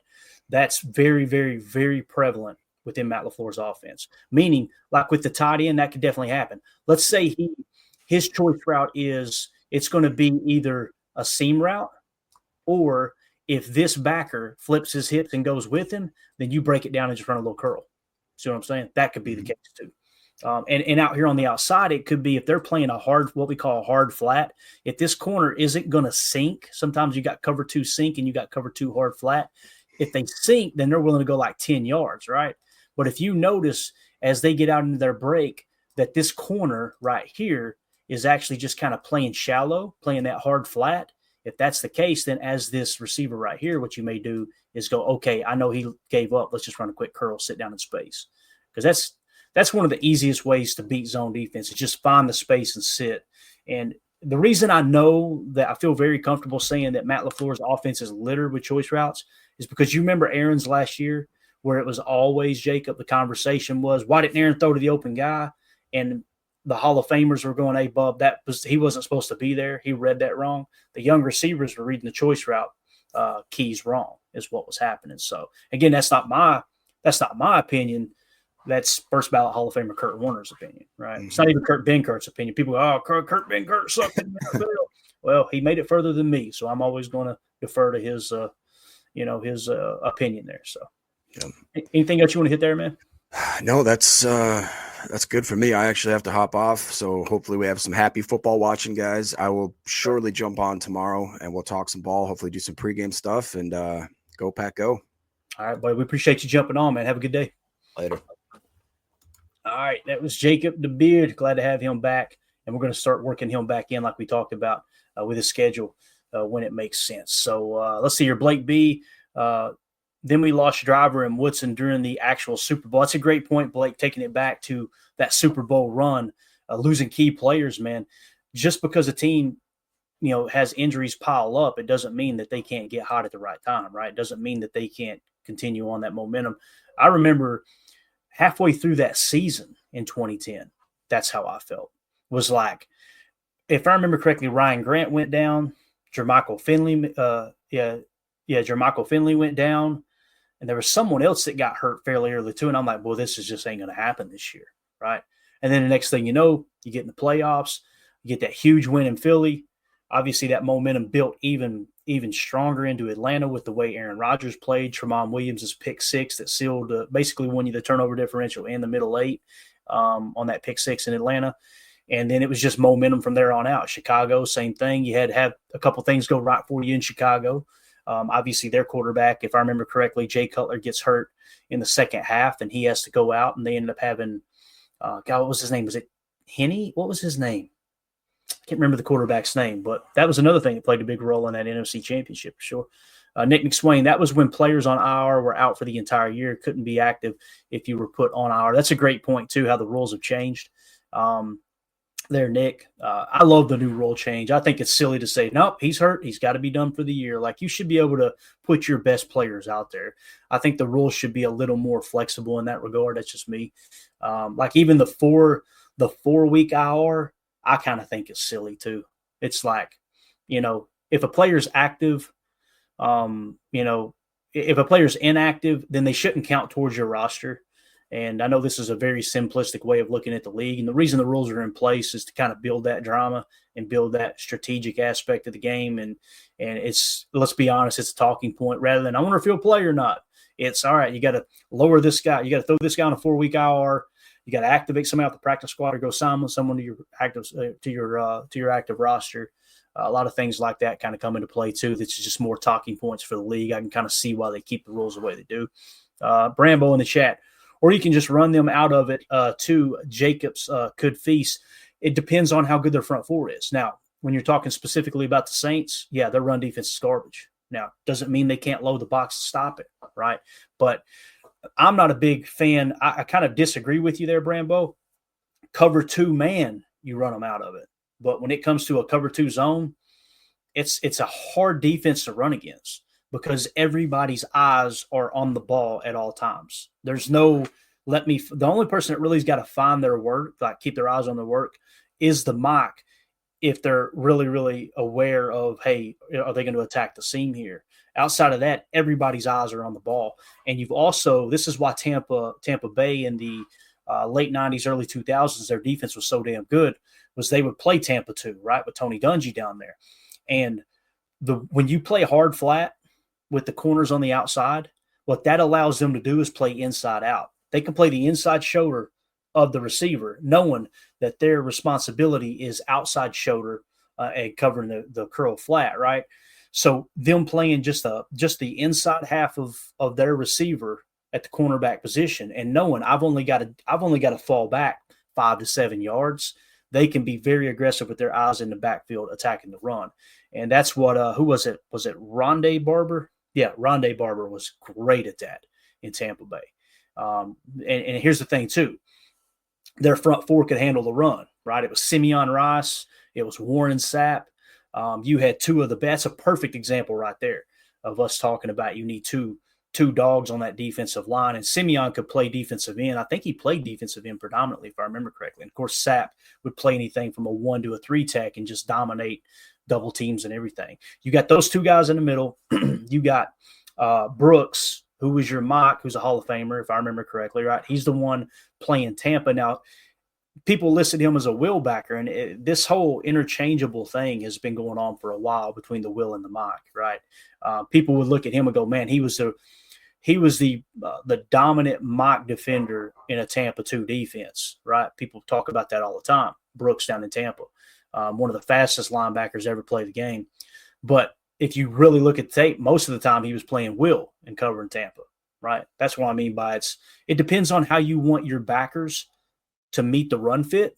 That's very, very, very prevalent within Matt LaFleur's offense. Meaning, like with the tight end, that could definitely happen. Let's say his choice route is it's going to be either a seam route, or if this backer flips his hips and goes with him, then you break it down and just run a little curl. See what I'm saying? That could be the case too. And out here on the outside, it could be if they're playing what we call a hard flat. If this corner isn't going to sink, sometimes you got cover 2 sink and you got cover 2 hard flat. If they sink, then they're willing to go like 10 yards, right? But if you notice as they get out into their break that this corner right here is actually just kind of playing shallow, playing that hard flat, if that's the case, then as this receiver right here, what you may do is go, okay, I know he gave up. Let's just run a quick curl, sit down in space. Because that's one of the easiest ways to beat zone defense is just find the space and sit. And the reason I know that I feel very comfortable saying that Matt LaFleur's offense is littered with choice routes is because you remember Aaron's last year where it was always, Jacob, the conversation was, why didn't Aaron throw to the open guy? And the Hall of Famers were going, hey, Bub, he wasn't supposed to be there. He read that wrong. The young receivers were reading the choice route keys wrong. is what was happening. So again, that's not my opinion. That's first ballot Hall of Famer Kurt Warner's opinion, right? It's not even Kurt Benkurt's opinion. People go, "Oh, Kurt Benkert sucked in the NFL." Well, he made it further than me, so I'm always going to defer to his opinion there. So, anything else you want to hit there, man? No, that's good for me. I actually have to hop off, so hopefully we have some happy football watching, guys. I will surely jump on tomorrow, and we'll talk some ball. Hopefully, do some pregame stuff, and go Pack, go! All right, buddy. We appreciate you jumping on, man. Have a good day. Later. All right, that was Jacob the Beard. Glad to have him back, and we're going to start working him back in like we talked about with his schedule when it makes sense. So let's see here, Blake B. Then we lost Driver and Woodson during the actual Super Bowl. That's a great point, Blake, taking it back to that Super Bowl run, losing key players, man. Just because a team, has injuries pile up, it doesn't mean that they can't get hot at the right time, right? It doesn't mean that they can't continue on that momentum. I remember halfway through that season in 2010, that's how I felt. Was like, if I remember correctly, Ryan Grant went down, Jermichael Finley, Jermichael Finley went down, and there was someone else that got hurt fairly early too. And I'm like, well, this is just ain't going to happen this year, right? And then the next thing you know, you get in the playoffs, you get that huge win in Philly. Obviously, that momentum built even stronger into Atlanta with the way Aaron Rodgers played. Tramon Williams' pick six that sealed, basically won you the turnover differential in the middle eight on that pick six in Atlanta. And then it was just momentum from there on out. Chicago, same thing. You had to have a couple things go right for you in Chicago. Obviously, their quarterback, if I remember correctly, Jay Cutler gets hurt in the second half, and he has to go out, and they ended up having what was his name? Was it Henney? What was his name? I can't remember the quarterback's name, but that was another thing that played a big role in that NFC Championship for sure. Nick McSwain, that was when players on IR were out for the entire year, couldn't be active if you were put on IR. That's a great point, too, how the rules have changed. There, Nick. I love the new rule change. I think it's silly to say, nope, he's hurt. He's got to be done for the year. Like, you should be able to put your best players out there. I think the rules should be a little more flexible in that regard. That's just me. Like, even the 4-week IR, I kind of think it's silly too. It's like, if a player's active, if a player's inactive, then they shouldn't count towards your roster. And I know this is a very simplistic way of looking at the league. And the reason the rules are in place is to kind of build that drama and build that strategic aspect of the game. And it's, let's be honest, it's a talking point rather than I wonder if he'll play or not. It's all right. You got to lower this guy. You got to throw this guy on a 4-week IR. You got to activate somebody off the practice squad or go sign someone to your active roster. A lot of things like that kind of come into play too. That's just more talking points for the league. I can kind of see why they keep the rules the way they do. Brambo in the chat, or you can just run them out of it to Jacobs could feast. It depends on how good their front four is. Now, when you're talking specifically about the Saints, yeah, their run defense is garbage. Now, doesn't mean they can't load the box to stop it, right? But I'm not a big fan. I kind of disagree with you there, Brambo. Cover 2 man, you run them out of it. But when it comes to a cover 2 zone, it's a hard defense to run against because everybody's eyes are on the ball at all times. There's no the only person that really's got to find their work, like keep their eyes on their work, is the mock if they're really, really aware of, hey, are they going to attack the seam here? Outside of that, everybody's eyes are on the ball. And you've also – this is why Tampa Bay in the late 90s, early 2000s, their defense was so damn good, was they would play Tampa 2, right, with Tony Dungy down there. And when you play hard flat with the corners on the outside, what that allows them to do is play inside out. They can play the inside shoulder of the receiver, knowing that their responsibility is outside shoulder and covering the curl flat, right? So them playing just the inside half of their receiver at the cornerback position and knowing I've only got to fall back 5 to 7 yards, they can be very aggressive with their eyes in the backfield attacking the run. And that's what who was it? Was it Rondé Barber? Yeah, Rondé Barber was great at that in Tampa Bay. And here's the thing too. Their front four could handle the run, right? It was Simeon Rice. It was Warren Sapp. You had two of the best. That's a perfect example right there of us talking about you need two dogs on that defensive line. And Simeon could play defensive end. I think he played defensive end predominantly, if I remember correctly. And, of course, Sapp would play anything from a 1 to a 3 tech and just dominate double teams and everything. You got those two guys in the middle. You got Brooks, who was your mock, who's a Hall of Famer, if I remember correctly, right? He's the one playing Tampa. Now, people listed him as a will backer, and this whole interchangeable thing has been going on for a while between the will and the mock, right? People would look at him and go, man, he was the dominant mock defender in a Tampa 2 defense, right? People talk about that all the time. Brooks down in Tampa, one of the fastest linebackers ever play the game. But if you really look at tape, most of the time he was playing will and covering Tampa, right? That's what I mean by it depends on how you want your backers to meet the run fit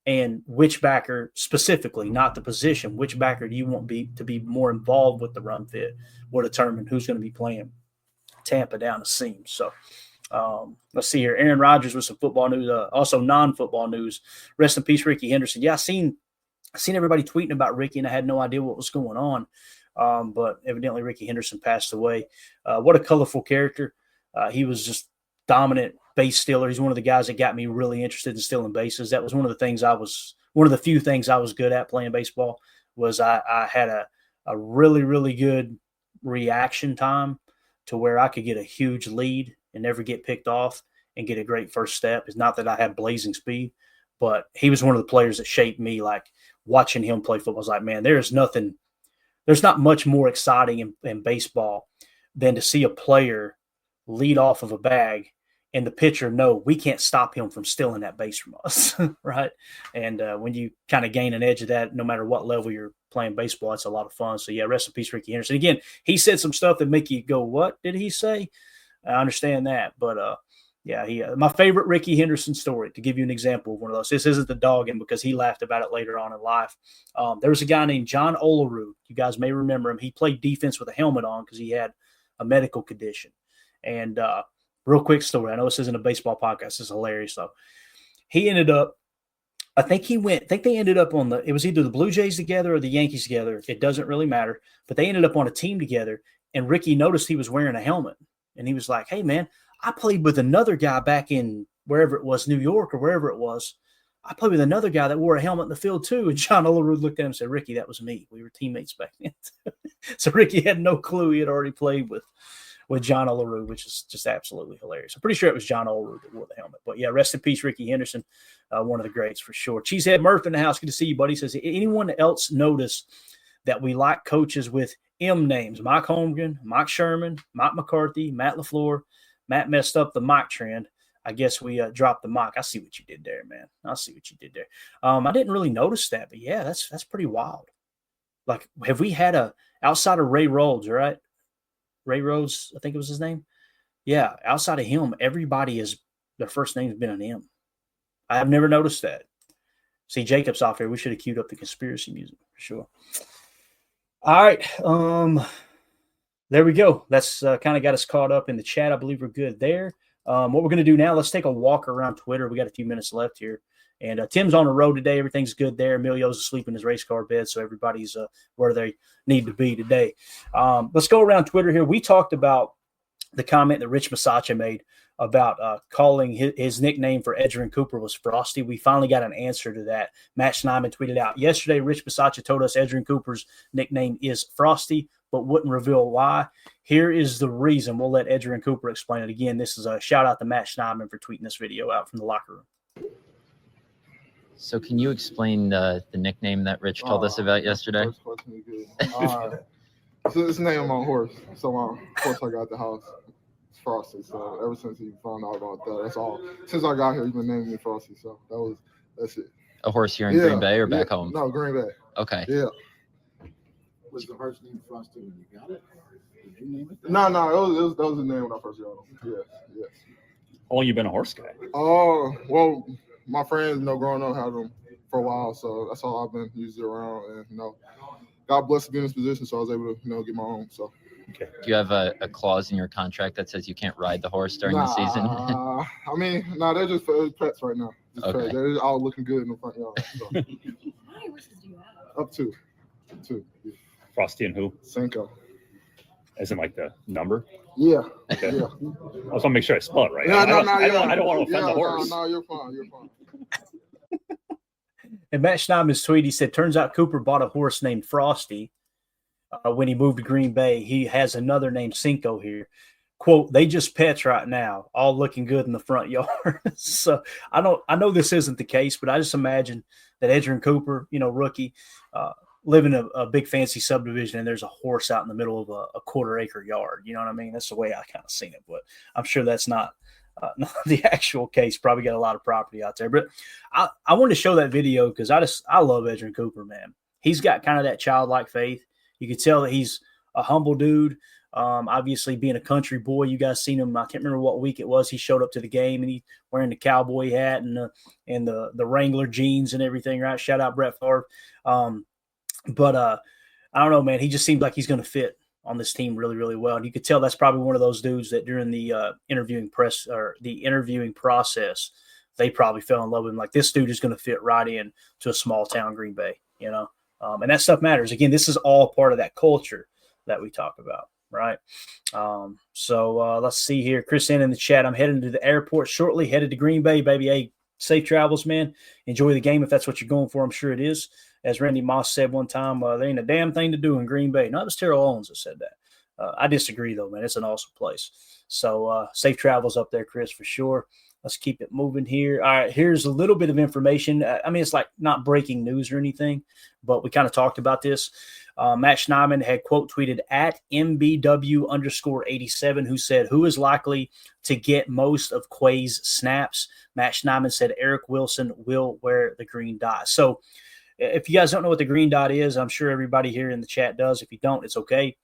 and which backer specifically, not the position, which backer do you want to be more involved with the run fit will determine who's going to be playing Tampa down the seam. So let's see here. Aaron Rodgers with some football news, also non-football news. Rest in peace, Ricky Henderson. Yeah, I seen everybody tweeting about Ricky, and I had no idea what was going on. But evidently Ricky Henderson passed away. What a colorful character. He was just dominant base stealer. He's one of the guys that got me really interested in stealing bases. That was one of the few things I was good at playing baseball was I had a really, really good reaction time to where I could get a huge lead and never get picked off and get a great first step. It's not that I had blazing speed, but he was one of the players that shaped me. Like watching him play football, I was like, man, there's not much more exciting in baseball than to see a player lead off of a bag and the pitcher know we can't stop him from stealing that base from us, right? And when you kind of gain an edge of that, no matter what level you're playing baseball, it's a lot of fun. So, yeah, rest in peace, Ricky Henderson. Again, he said some stuff that make you go, what did he say? I understand that. But, my favorite Ricky Henderson story, to give you an example of one of those. This isn't the dogging because he laughed about it later on in life. There was a guy named John Olerud. You guys may remember him. He played defense with a helmet on because he had a medical condition. And real quick story. I know this isn't a baseball podcast. This is hilarious, though. He ended up, I think they ended up it was either the Blue Jays together or the Yankees together. It doesn't really matter. But they ended up on a team together, and Ricky noticed he was wearing a helmet. And he was like, hey, man, I played with another guy back in wherever it was, New York or wherever it was. I played with another guy that wore a helmet in the field too. And John Olerud looked at him and said, Ricky, that was me. We were teammates back then. So Ricky had no clue he had already played with John Olerud, which is just absolutely hilarious. I'm pretty sure it was John Olerud that wore the helmet. But, yeah, rest in peace, Ricky Henderson, one of the greats for sure. Cheesehead Murph in the house. Good to see you, buddy. Says, anyone else notice that we like coaches with M names? Mike Holmgren, Mike Sherman, Mike McCarthy, Matt LaFleur. Matt messed up the mic trend. I guess we dropped the mic. I see what you did there, man. I see what you did there. I didn't really notice that, but yeah, that's pretty wild. Like, have we had outside of Ray Rhodes, right? Ray Rhodes, I think it was his name. Yeah, outside of him, everybody their first name's been an M. I have never noticed that. See, Jacob's off here. We should have queued up the conspiracy music for sure. All right. There we go. That's kind of got us caught up in the chat. I believe we're good there. What we're going to do now, let's take a walk around Twitter. We got a few minutes left here. And Tim's on the road today. Everything's good there. Emilio's asleep in his race car bed, so everybody's where they need to be today. Let's go around Twitter here. We talked about the comment that Rich Masacha made about calling his nickname for Edgerrin Cooper was Frosty. We finally got an answer to that. Matt Schneidman tweeted out yesterday, Rich Masacha told us Edgerrin Cooper's nickname is Frosty, but wouldn't reveal why. Here is the reason. We'll let Edgerrin Cooper explain it. Again, this is a shout out to Matt Schneidman for tweeting this video out from the locker room. So can you explain the nickname that Rich told us about yesterday? So it's named my horse. So my horse I got at the house is Frosty. So ever since he found out about that, that's all. Since I got here, he's been naming me Frosty. So that's it. A horse here in Green Bay or back home? No, Green Bay. Okay. Yeah. Was the horse named Frosty when you got it? Did you name it? No, that was his name when I first got him. Yes. How long you been a horse guy? Oh, well, my friends, growing up had them for a while, so that's all I've been using around. And God bless to be in this position, so I was able to get my own. So. Okay. Do you have a clause in your contract that says you can't ride the horse during the season? They're just pets right now. Okay. Pets. They're all looking good in the front yard. So. How many horses do you have? Up to. Yeah. Frosty and who? Cinco. As in like the number? Yeah. Okay. Yeah. I just want to make sure I spell it right. Yeah, I don't want to offend the horse. No, you're fine. And Matt Schneidman's tweet, he said, turns out Cooper bought a horse named Frosty. when he moved to Green Bay. He has another named Cinco here. Quote, they just pets right now, all looking good in the front yard. So I know this isn't the case, but I just imagine that Edgerrin Cooper, rookie, live in a big fancy subdivision and there's a horse out in the middle of a quarter-acre yard. You know what I mean? That's the way I kind of seen it, but I'm sure that's not the actual case. Probably got a lot of property out there. But I wanted to show that video because I love Edgerrin Cooper, man. He's got kind of that childlike faith. You could tell that he's a humble dude. Obviously being a country boy, you guys seen him. I can't remember what week it was. He showed up to the game and he wearing the cowboy hat and the Wrangler jeans and everything, right? Shout out Brett Favre. But I don't know, man, he just seemed like he's going to fit on this team really, really well. And you could tell that's probably one of those dudes that during the interviewing process, they probably fell in love with him. Like, this dude is going to fit right in to a small town Green Bay, and that stuff matters. Again, this is all part of that culture that we talk about. Right. So let's see here. Chris in the chat. I'm heading to the airport shortly, headed to Green Bay, baby. Hey, safe travels, man. Enjoy the game if that's what you're going for. I'm sure it is. As Randy Moss said one time, there ain't a damn thing to do in Green Bay. No, it was Terrell Owens that said that. I disagree, though, man. It's an awesome place. So safe travels up there, Chris, for sure. Let's keep it moving here. All right, here's a little bit of information. I mean, it's like not breaking news or anything, but we kind of talked about this. Matt Schneidman had quote tweeted at MBW_87, who said, who is likely to get most of Quay's snaps? Matt Schneidman said Eric Wilson will wear the green dot. So if you guys don't know what the green dot is, I'm sure everybody here in the chat does. If you don't, it's okay.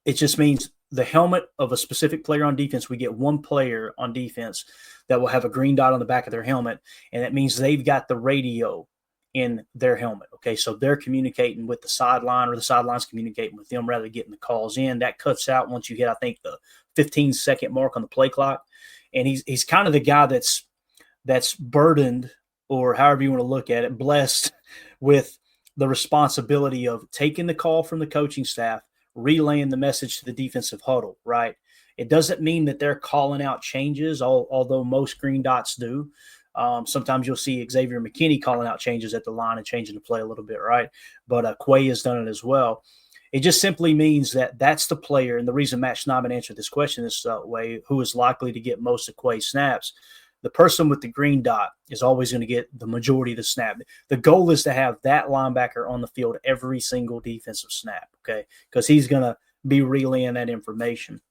It just means the helmet of a specific player on defense. We get one player on defense that will have a green dot on the back of their helmet, and that means they've got the radio in their helmet. Okay, so they're communicating with the sideline, or the sideline's communicating with them rather than getting the calls in. That cuts out once you hit, I think, the 15-second mark on the play clock. And he's kind of the guy that's burdened, or however you want to look at it, blessed with the responsibility of taking the call from the coaching staff, relaying the message to the defensive huddle, right? It doesn't mean that they're calling out changes, although most green dots do. Sometimes you'll see Xavier McKinney calling out changes at the line and changing the play a little bit, right? But Quay has done it as well. It just simply means that that's the player, and the reason Matt Schneidman answered this question this way, who is likely to get most of Quay's snaps. The person with the green dot is always going to get the majority of the snap. The goal is to have that linebacker on the field every single defensive snap, okay? Because he's going to be relaying that information.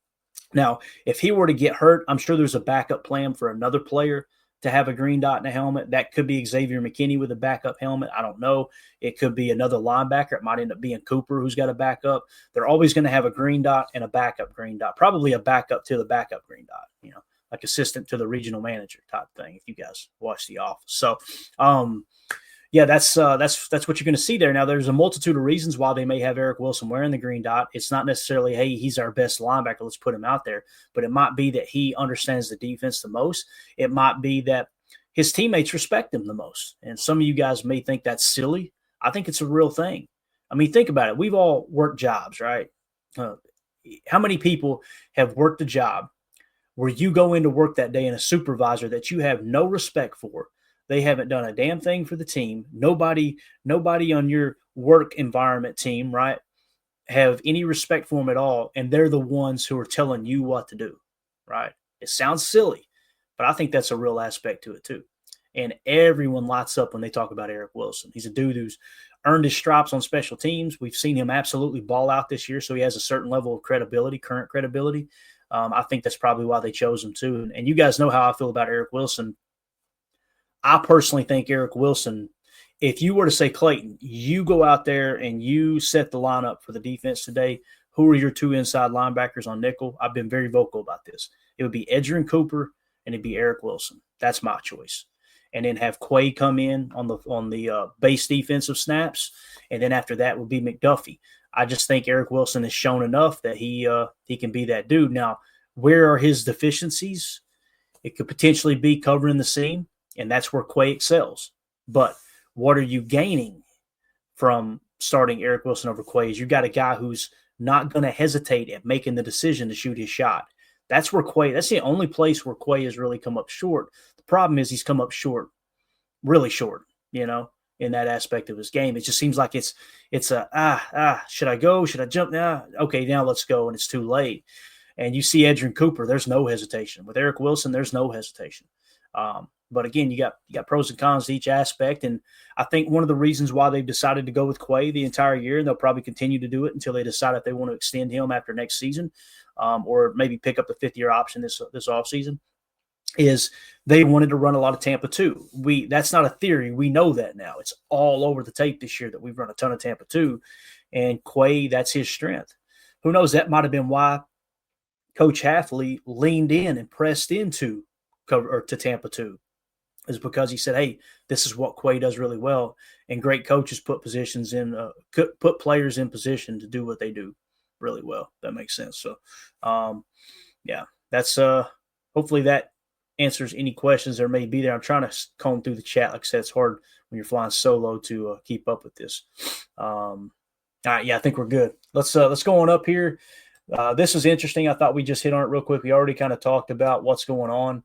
Now, if he were to get hurt, I'm sure there's a backup plan for another player to have a green dot in a helmet. That could be Xavier McKinney with a backup helmet. I don't know. It could be another linebacker. It might end up being Cooper, who's got a backup. They're always going to have a green dot and a backup green dot, probably a backup to the backup green dot, like assistant to the regional manager type thing, if you guys watch The Office. So, yeah, that's what you're going to see there. Now, there's a multitude of reasons why they may have Eric Wilson wearing the green dot. It's not necessarily, hey, he's our best linebacker, let's put him out there. But it might be that he understands the defense the most. It might be that his teammates respect him the most. And some of you guys may think that's silly. I think it's a real thing. I mean, think about it. We've all worked jobs, right? How many people have worked a job where you go into work that day and a supervisor that you have no respect for, they haven't done a damn thing for the team. Nobody on your work environment team, right, have any respect for them at all, and they're the ones who are telling you what to do, right? It sounds silly, but I think that's a real aspect to it too. And everyone lights up when they talk about Eric Wilson. He's a dude who's earned his stripes on special teams. We've seen him absolutely ball out this year, so he has a certain level of credibility, current credibility. I think that's probably why they chose him too. And you guys know how I feel about Eric Wilson. I personally think Eric Wilson, if you were to say, Clayton, you go out there and you set the lineup for the defense today, who are your two inside linebackers on nickel? I've been very vocal about this. It would be Edgerrin Cooper and it'd be Eric Wilson. That's my choice. And then have Quay come in on the base defensive snaps. And then after that would be McDuffie. I just think Eric Wilson has shown enough that he can be that dude. Now, where are his deficiencies? It could potentially be covering the seam, and that's where Quay excels. But what are you gaining from starting Eric Wilson over Quay? Is you got a guy who's not going to hesitate at making the decision to shoot his shot. That's where Quay, that's the only place where Quay has really come up short. The problem is he's come up short, really short, in that aspect of his game. It just seems like it's should I go? Should I jump now? Okay, now let's go, and it's too late. And you see Edrin Cooper, there's no hesitation. With Eric Wilson, there's no hesitation. But again, you got pros and cons to each aspect, and I think one of the reasons why they've decided to go with Quay the entire year, and they'll probably continue to do it until they decide if they want to extend him after next season, or maybe pick up the fifth-year option this offseason, is they wanted to run a lot of Tampa 2. That's not a theory. We know that now. It's all over the tape this year that we've run a ton of Tampa 2, and Quay, that's his strength. Who knows? That might have been why Coach Hafley leaned in and pressed into to Tampa 2, is because he said, hey, this is what Quay does really well, and great coaches put players in position to do what they do really well. That makes sense. So, that's hopefully that answers any questions there may be there. I'm trying to comb through the chat. Like I said, it's hard when you're flying solo to keep up with this. All right, I think we're good. Let's go on up here. This is interesting. I thought we just hit on it real quick. We already kind of talked about what's going on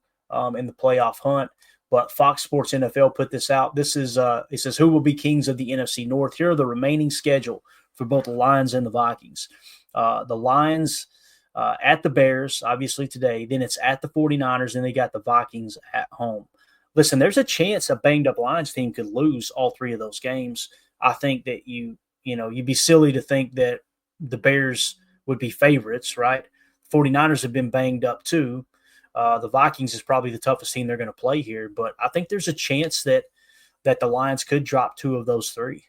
in the playoff hunt, but Fox Sports NFL put this out. This is it says who will be kings of the NFC North. Here are the remaining schedule for both the Lions and the Vikings. The Lions at the Bears, obviously today. Then it's at the 49ers, and they got the Vikings at home. Listen, there's a chance a banged-up Lions team could lose all three of those games. I think that you'd be silly to think that the Bears would be favorites, right? 49ers have been banged up too. The Vikings is probably the toughest team they're going to play here, but I think there's a chance that the Lions could drop two of those three,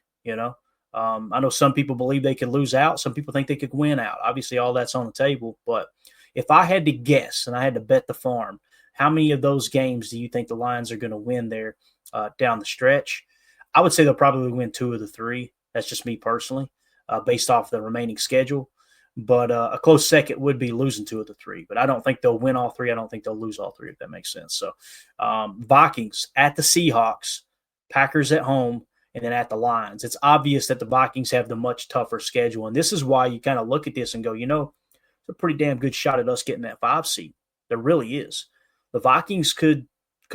I know some people believe they could lose out. Some people think they could win out. Obviously, all that's on the table. But if I had to guess and I had to bet the farm, how many of those games do you think the Lions are going to win there down the stretch? I would say they'll probably win two of the three. That's just me personally, based off the remaining schedule. But a close second would be losing two of the three. But I don't think they'll win all three. I don't think they'll lose all three, if that makes sense. So Vikings at the Seahawks, Packers at home, and then at the Lions. It's obvious that the Vikings have the much tougher schedule. And this is why you kind of look at this and go, it's a pretty damn good shot at us getting that 5 seed. There really is. The Vikings could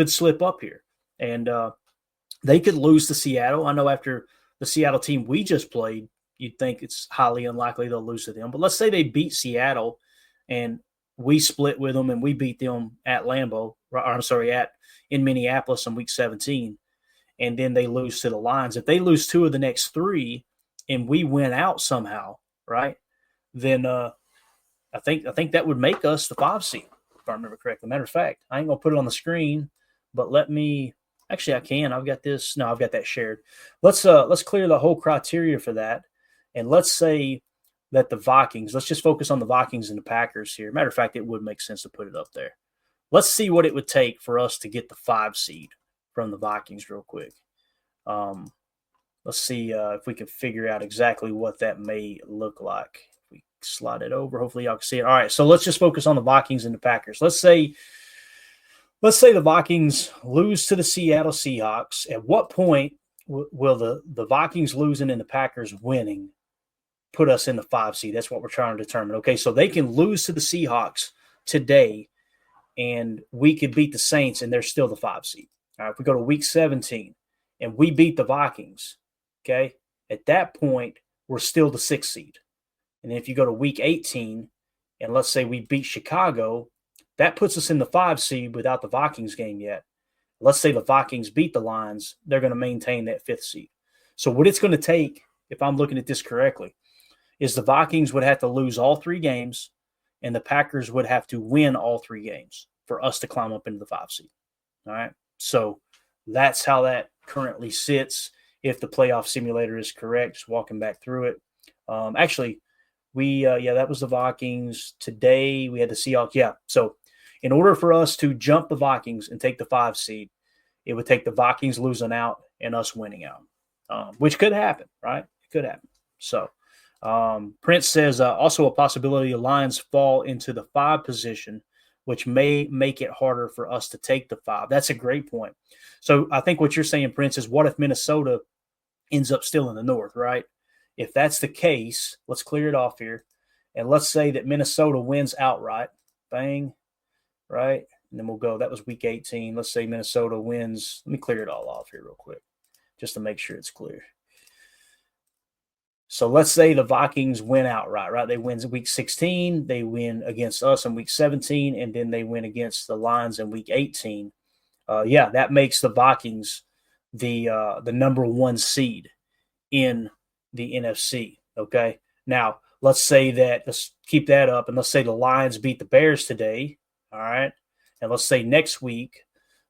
slip up here. And they could lose to Seattle. I know after the Seattle team we just played, you'd think it's highly unlikely they'll lose to them. But let's say they beat Seattle and we split with them and we beat them at Lambeau, in Minneapolis in week 17. And then they lose to the Lions. If they lose two of the next three and we win out somehow, right, then I think that would make us the 5 seed, if I remember correctly. Matter of fact, I ain't going to put it on the screen, but let me – actually, I can. I've got this. No, I've got that shared. Let's clear the whole criteria for that, and let's say that the Vikings – let's just focus on the Vikings and the Packers here. Matter of fact, it would make sense to put it up there. Let's see what it would take for us to get the 5 seed from the Vikings real quick. Let's see if we can figure out exactly what that may look like. If we slide it over, hopefully y'all can see it. All right, so let's just focus on the Vikings and the Packers. Let's say the Vikings lose to the Seattle Seahawks. At what point will the Vikings losing and the Packers winning put us in the 5 seed? That's what we're trying to determine. Okay, so they can lose to the Seahawks today, and we could beat the Saints, and they're still the 5 seed. All right, if we go to week 17 and we beat the Vikings, okay, at that point, we're still the 6th seed. And then if you go to week 18 and let's say we beat Chicago, that puts us in the 5 seed without the Vikings game yet. Let's say the Vikings beat the Lions, they're going to maintain that 5th seed. So what it's going to take, if I'm looking at this correctly, is the Vikings would have to lose all 3 games and the Packers would have to win all 3 games for us to climb up into the 5 seed. All right. So that's how that currently sits. If the playoff simulator is correct, just walking back through it. Actually, that was the Vikings. Today we had the Seahawks. Yeah. So in order for us to jump the Vikings and take the 5 seed, it would take the Vikings losing out and us winning out, which could happen, right? It could happen. So Prince says also a possibility the Lions fall into the 5 position, which may make it harder for us to take the 5. That's a great point. So I think what you're saying, Prince, is what if Minnesota ends up still in the North, right? If that's the case, let's clear it off here. And let's say that Minnesota wins outright. Bang, right? And then we'll go. That was week 18. Let's say Minnesota wins. Let me clear it all off here real quick. just to make sure it's clear. So let's say the Vikings win outright, right? They win week 16, they win against us in week 17, and then they win against the Lions in week 18. That makes the Vikings the number 1 seed in the NFC. Okay. Now let's say that, let's keep that up, and let's say the Lions beat the Bears today. All right. And let's say next week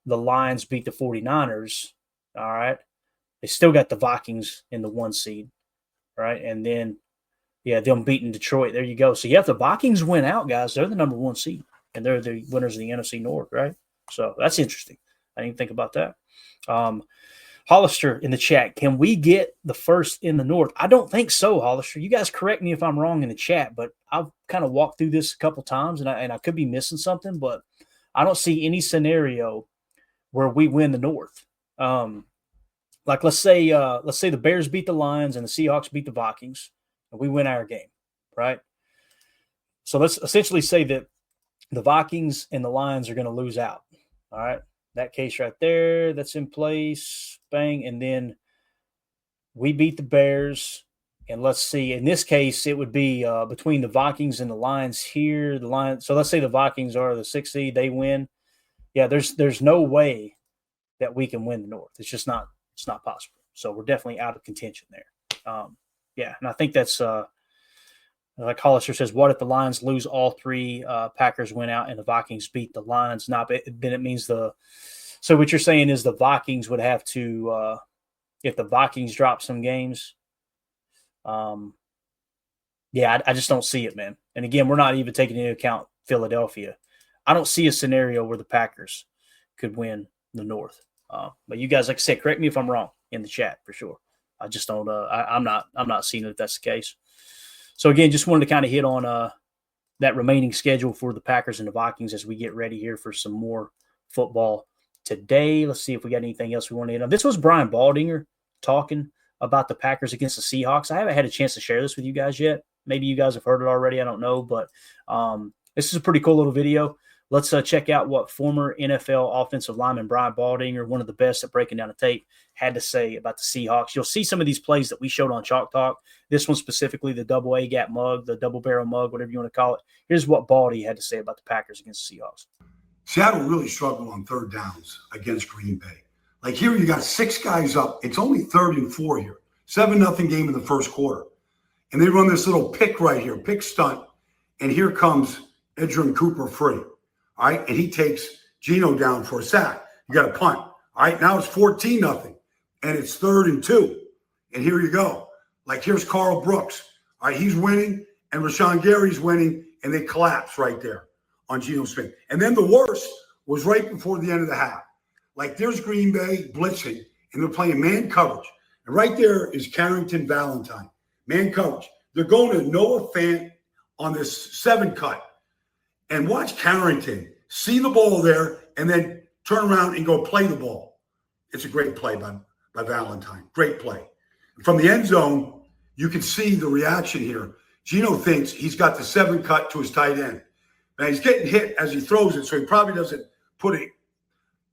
the Lions beat the 49ers. All right. They still got the Vikings in the 1 seed. Right. And then, them beating Detroit. There you go. So, if the Vikings win out, guys, they're the number 1 seed, and they're the winners of the NFC North. Right. So that's interesting. I didn't think about that. Hollister in the chat, can we get the first in the North? I don't think so, Hollister. You guys correct me if I'm wrong in the chat, but I've kind of walked through this a couple times, and I could be missing something, but I don't see any scenario where we win the North. Like let's say the Bears beat the Lions and the Seahawks beat the Vikings, and we win our game, right? So let's essentially say that the Vikings and the Lions are going to lose out. All right, that case right there, that's in place. Bang, and then we beat the Bears, and let's see. In this case, it would be between the Vikings and the Lions here. The Lions. So let's say the Vikings are the 6th seed, they win. Yeah, there's no way that we can win the North. It's just not. It's not possible. So we're definitely out of contention there. And I think that's like Hollister says, what if the Lions lose all 3, Packers win out, and the Vikings beat the Lions? Then it means so what you're saying is the Vikings would have to, if the Vikings drop some games, I just don't see it, man. And again, we're not even taking into account Philadelphia. I don't see a scenario where the Packers could win the North. But you guys, like I said, correct me if I'm wrong in the chat for sure. I just don't. I'm not seeing if that's the case. So again, just wanted to kind of hit on that remaining schedule for the Packers and the Vikings as we get ready here for some more football today. Let's see if we got anything else we want to hit on. This was Brian Baldinger talking about the Packers against the Seahawks. I haven't had a chance to share this with you guys yet. Maybe you guys have heard it already. I don't know, but this is a pretty cool little video. Let's check out what former NFL offensive lineman Brian Baldinger, one of the best at breaking down the tape, had to say about the Seahawks. You'll see some of these plays that we showed on Chalk Talk. This one specifically, the double A gap mug, the double barrel mug, whatever you want to call it. Here's what Baldy had to say about the Packers against the Seahawks. Seattle really struggled on 3rd downs against Green Bay. Like here, you got 6 guys up. It's only 3rd and 4 here. 7-0 game in the first quarter. And they run this little pick right here, pick stunt. And here comes Edgerrin Cooper free. All right, and he takes Geno down for a sack. You got a punt. All right, now it's 14-0, and it's 3rd and 2. And here you go. Like here's Carl Brooks. All right, he's winning, and Rashawn Gary's winning, and they collapse right there on Geno Smith. And then the worst was right before the end of the half. Like there's Green Bay blitzing, and they're playing man coverage. And right there is Carrington Valentine, man coverage. They're going to Noah Fant on this 7 cut. And watch Carrington see the ball there and then turn around and go play the ball. It's a great play by Valentine. Great play. From the end zone, you can see the reaction here. Geno thinks he's got the 7 cut to his tight end. Now, he's getting hit as he throws it, so he probably doesn't put it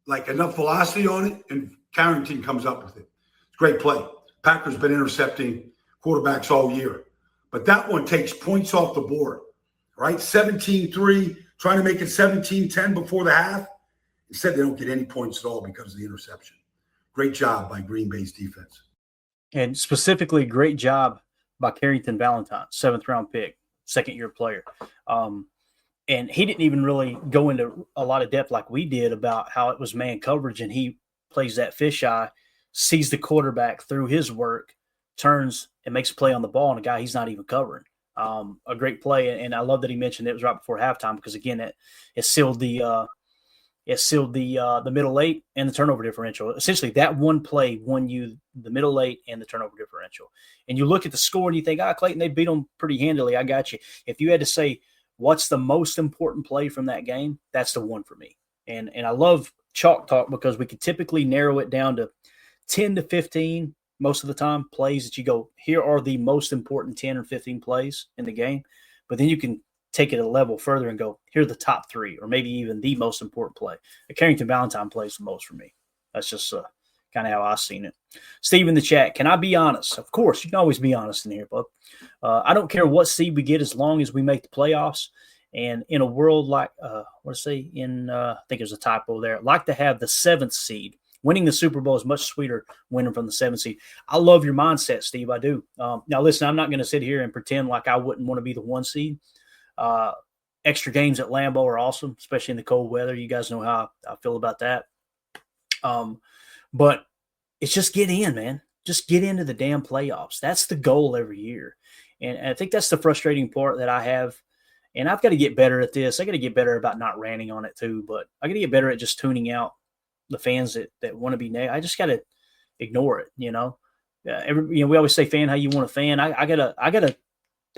like enough velocity on it, and Carrington comes up with it. It's a great play. Packers been intercepting quarterbacks all year. But that one takes points off the board. Right, 17-3, trying to make it 17-10 before the half. Instead, they don't get any points at all because of the interception. Great job by Green Bay's defense. And specifically, great job by Carrington Valentine, 7th-round pick, 2nd-year player. And he didn't even really go into a lot of depth like we did about how it was man coverage, and he plays that fisheye, sees the quarterback through his work, turns and makes a play on the ball, and a guy he's not even covering. A great play, and I love that he mentioned it was right before halftime because again, it sealed the middle 8 and the turnover differential. Essentially, that one play won you the middle 8 and the turnover differential. And you look at the score and you think, Clayton, they beat them pretty handily. I got you. If you had to say what's the most important play from that game, that's the one for me. And I love Chalk Talk because we could typically narrow it down to 10 to 15. Most of the time, plays that you go, here are the most important 10 or 15 plays in the game. But then you can take it a level further and go, here are the top 3, or maybe even the most important play. The Carrington Valentine plays the most for me. That's just kind of how I seen it. Steve in the chat, can I be honest? Of course, you can always be honest in here, bub. I don't care what seed we get as long as we make the playoffs. And in a world like, I think there's a typo there, like to have the 7th seed. Winning the Super Bowl is much sweeter winning from the 7th seed. I love your mindset, Steve. I do. Now, listen, I'm not going to sit here and pretend like I wouldn't want to be the 1 seed. Extra games at Lambeau are awesome, especially in the cold weather. You guys know how I feel about that. But it's just get in, man. Just get into the damn playoffs. That's the goal every year. And I think that's the frustrating part that I have. And I've got to get better at this. I got to get better about not ranting on it too, but I got to get better at just tuning out the fans that want to be negative. I just got to ignore it. We always say fan how you want to fan. I gotta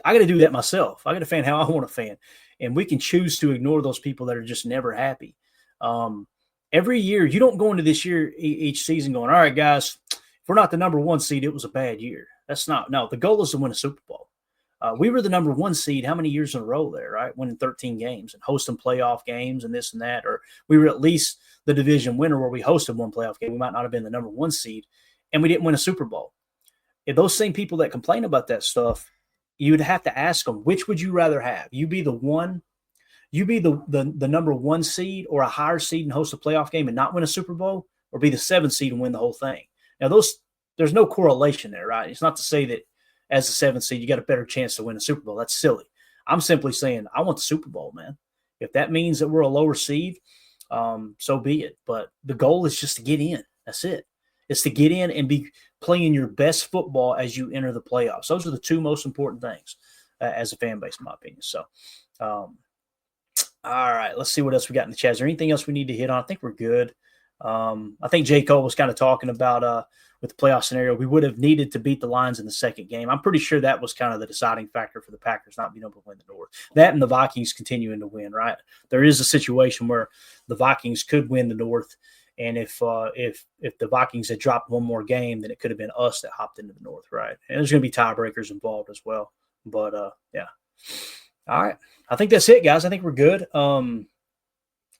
do that myself. I got to fan how I want to fan, and we can choose to ignore those people that are just never happy. Every year, you don't go into this year each season going, all right, guys, if we're not the number 1 seed, it was a bad year. That's not. No, the goal is to win a Super Bowl. We were the number 1 seed how many years in a row there, right? Winning 13 games and hosting playoff games and this and that. Or we were at least the division winner where we hosted one playoff game. We might not have been the number 1 seed, and we didn't win a Super Bowl. If those same people that complain about that stuff, you'd have to ask them, which would you rather have? You be the number 1 seed or a higher seed and host a playoff game and not win a Super Bowl, or be the 7th seed and win the whole thing? Now, there's no correlation there, right? It's not to say that as the 7th seed, you got a better chance to win a Super Bowl. That's silly. I'm simply saying I want the Super Bowl, man. If that means that we're a lower seed, so be it. But the goal is just to get in. That's it. It's to get in and be playing your best football as you enter the playoffs. Those are the 2 most important things as a fan base, in my opinion. So, all right, let's see what else we got in the chat. Is there anything else we need to hit on? I think we're good. I think J. Cole was kind of talking about with the playoff scenario, we would have needed to beat the Lions in the second game. I'm pretty sure that was kind of the deciding factor for the Packers not being able to win the North. That and the Vikings continuing to win, right? There is a situation where the Vikings could win the North, and if the Vikings had dropped one more game, then it could have been us that hopped into the North, right? And there's going to be tiebreakers involved as well. But, yeah. All right. I think that's it, guys. I think we're good.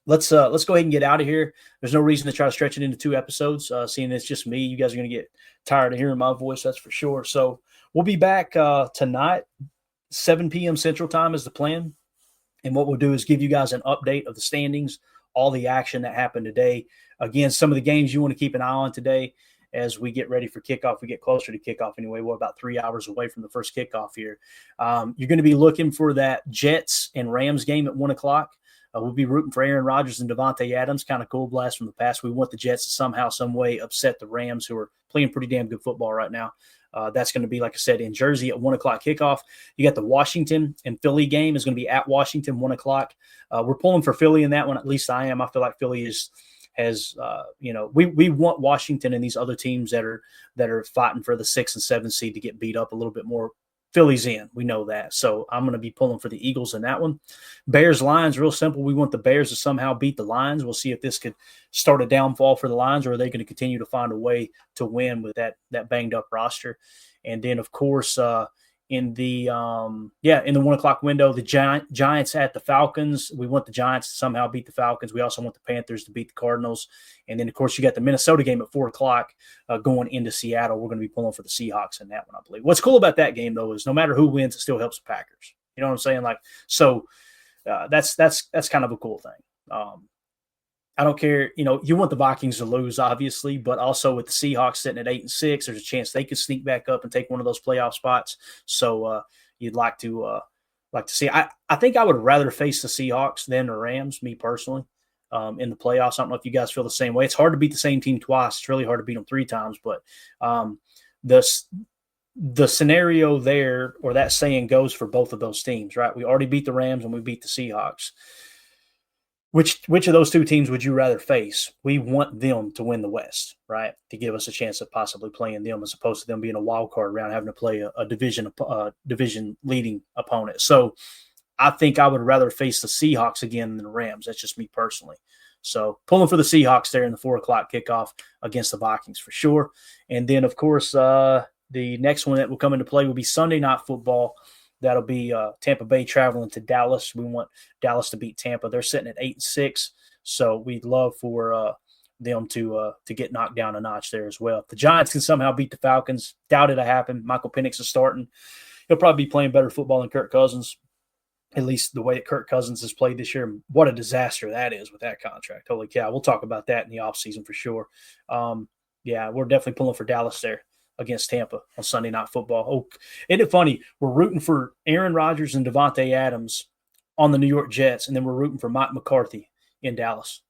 Let's go ahead and get out of here. There's no reason to try to stretch it into 2 episodes. Seeing it's just me, you guys are going to get tired of hearing my voice, that's for sure. So we'll be back tonight, 7 p.m. Central Time is the plan. And what we'll do is give you guys an update of the standings, all the action that happened today. Again, some of the games you want to keep an eye on today as we get ready for kickoff. We get closer to kickoff anyway. We're about 3 hours away from the first kickoff here. You're going to be looking for that Jets and Rams game at 1 o'clock. We'll be rooting for Aaron Rodgers and Devontae Adams. Kind of cool blast from the past. We want the Jets to somehow, some way upset the Rams, who are playing pretty damn good football right now. That's going to be, like I said, in Jersey at 1 o'clock kickoff. You got the Washington and Philly game is going to be at Washington, 1 o'clock. We're pulling for Philly in that one. At least I am. I feel like Philly we want Washington and these other teams that are fighting for the 6 and 7 seed to get beat up a little bit more. Philly's in. We know that. So I'm going to be pulling for the Eagles in that one. Bears-Lions, real simple. We want the Bears to somehow beat the Lions. We'll see if this could start a downfall for the Lions, or are they going to continue to find a way to win with that banged-up roster. And then, of course, in the 1 o'clock window, the Giants at the Falcons. We want the Giants to somehow beat the Falcons. We also want the Panthers to beat the Cardinals. And then, of course, you got the Minnesota game at 4 o'clock going into Seattle. We're going to be pulling for the Seahawks in that one, I believe. What's cool about that game, though, is no matter who wins, it still helps the Packers. You know what I'm saying? That's kind of a cool thing. I don't care. You want the Vikings to lose, obviously, but also with the Seahawks sitting at 8-6, there's a chance they could sneak back up and take one of those playoff spots. So you'd like to see. I think I would rather face the Seahawks than the Rams, me personally, in the playoffs. I don't know if you guys feel the same way. It's hard to beat the same team twice. It's really hard to beat them 3 times. But the scenario there, or that saying, goes for both of those teams, right? We already beat the Rams and we beat the Seahawks. Which of those 2 teams would you rather face? We want them to win the West, right? To give us a chance of possibly playing them, as opposed to them being a wild card round, having to play a division leading opponent. So I think I would rather face the Seahawks again than the Rams. That's just me personally. So pulling for the Seahawks there in the 4 o'clock kickoff against the Vikings for sure. And then, of course, the next one that will come into play will be Sunday Night Football. That'll be Tampa Bay traveling to Dallas. We want Dallas to beat Tampa. They're sitting at 8-6, so we'd love for them to get knocked down a notch there as well. If the Giants can somehow beat the Falcons, doubt it'll happen. Michael Penix is starting. He'll probably be playing better football than Kirk Cousins, at least the way that Kirk Cousins has played this year. What a disaster that is with that contract. Holy cow. We'll talk about that in the offseason for sure. Yeah, we're definitely pulling for Dallas there against Tampa on Sunday Night Football. Oh, isn't it funny? We're rooting for Aaron Rodgers and Devontae Adams on the New York Jets, and then we're rooting for Mike McCarthy in Dallas.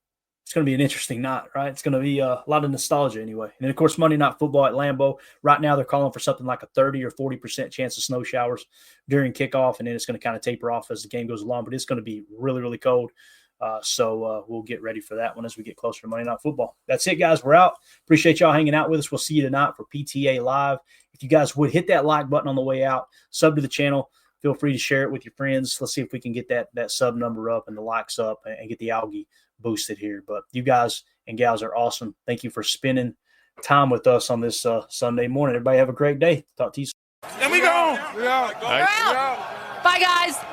It's going to be an interesting night, right? It's going to be a lot of nostalgia anyway. And then, of course, Monday Night Football at Lambeau. Right now, they're calling for something like a 30 or 40% chance of snow showers during kickoff, and then it's going to kind of taper off as the game goes along. But it's going to be really, really cold. So we'll get ready for that one as we get closer to Monday Night Football. That's it, guys. We're out. Appreciate y'all hanging out with us. We'll see you tonight for PTA Live. If you guys would hit that like button on the way out, sub to the channel. Feel free to share it with your friends. Let's see if we can get that sub number up and the likes up and get the algae boosted here. But you guys and gals are awesome. Thank you for spending time with us on this Sunday morning. Everybody have a great day. Talk to you soon. And we go. We're out. Bye, guys.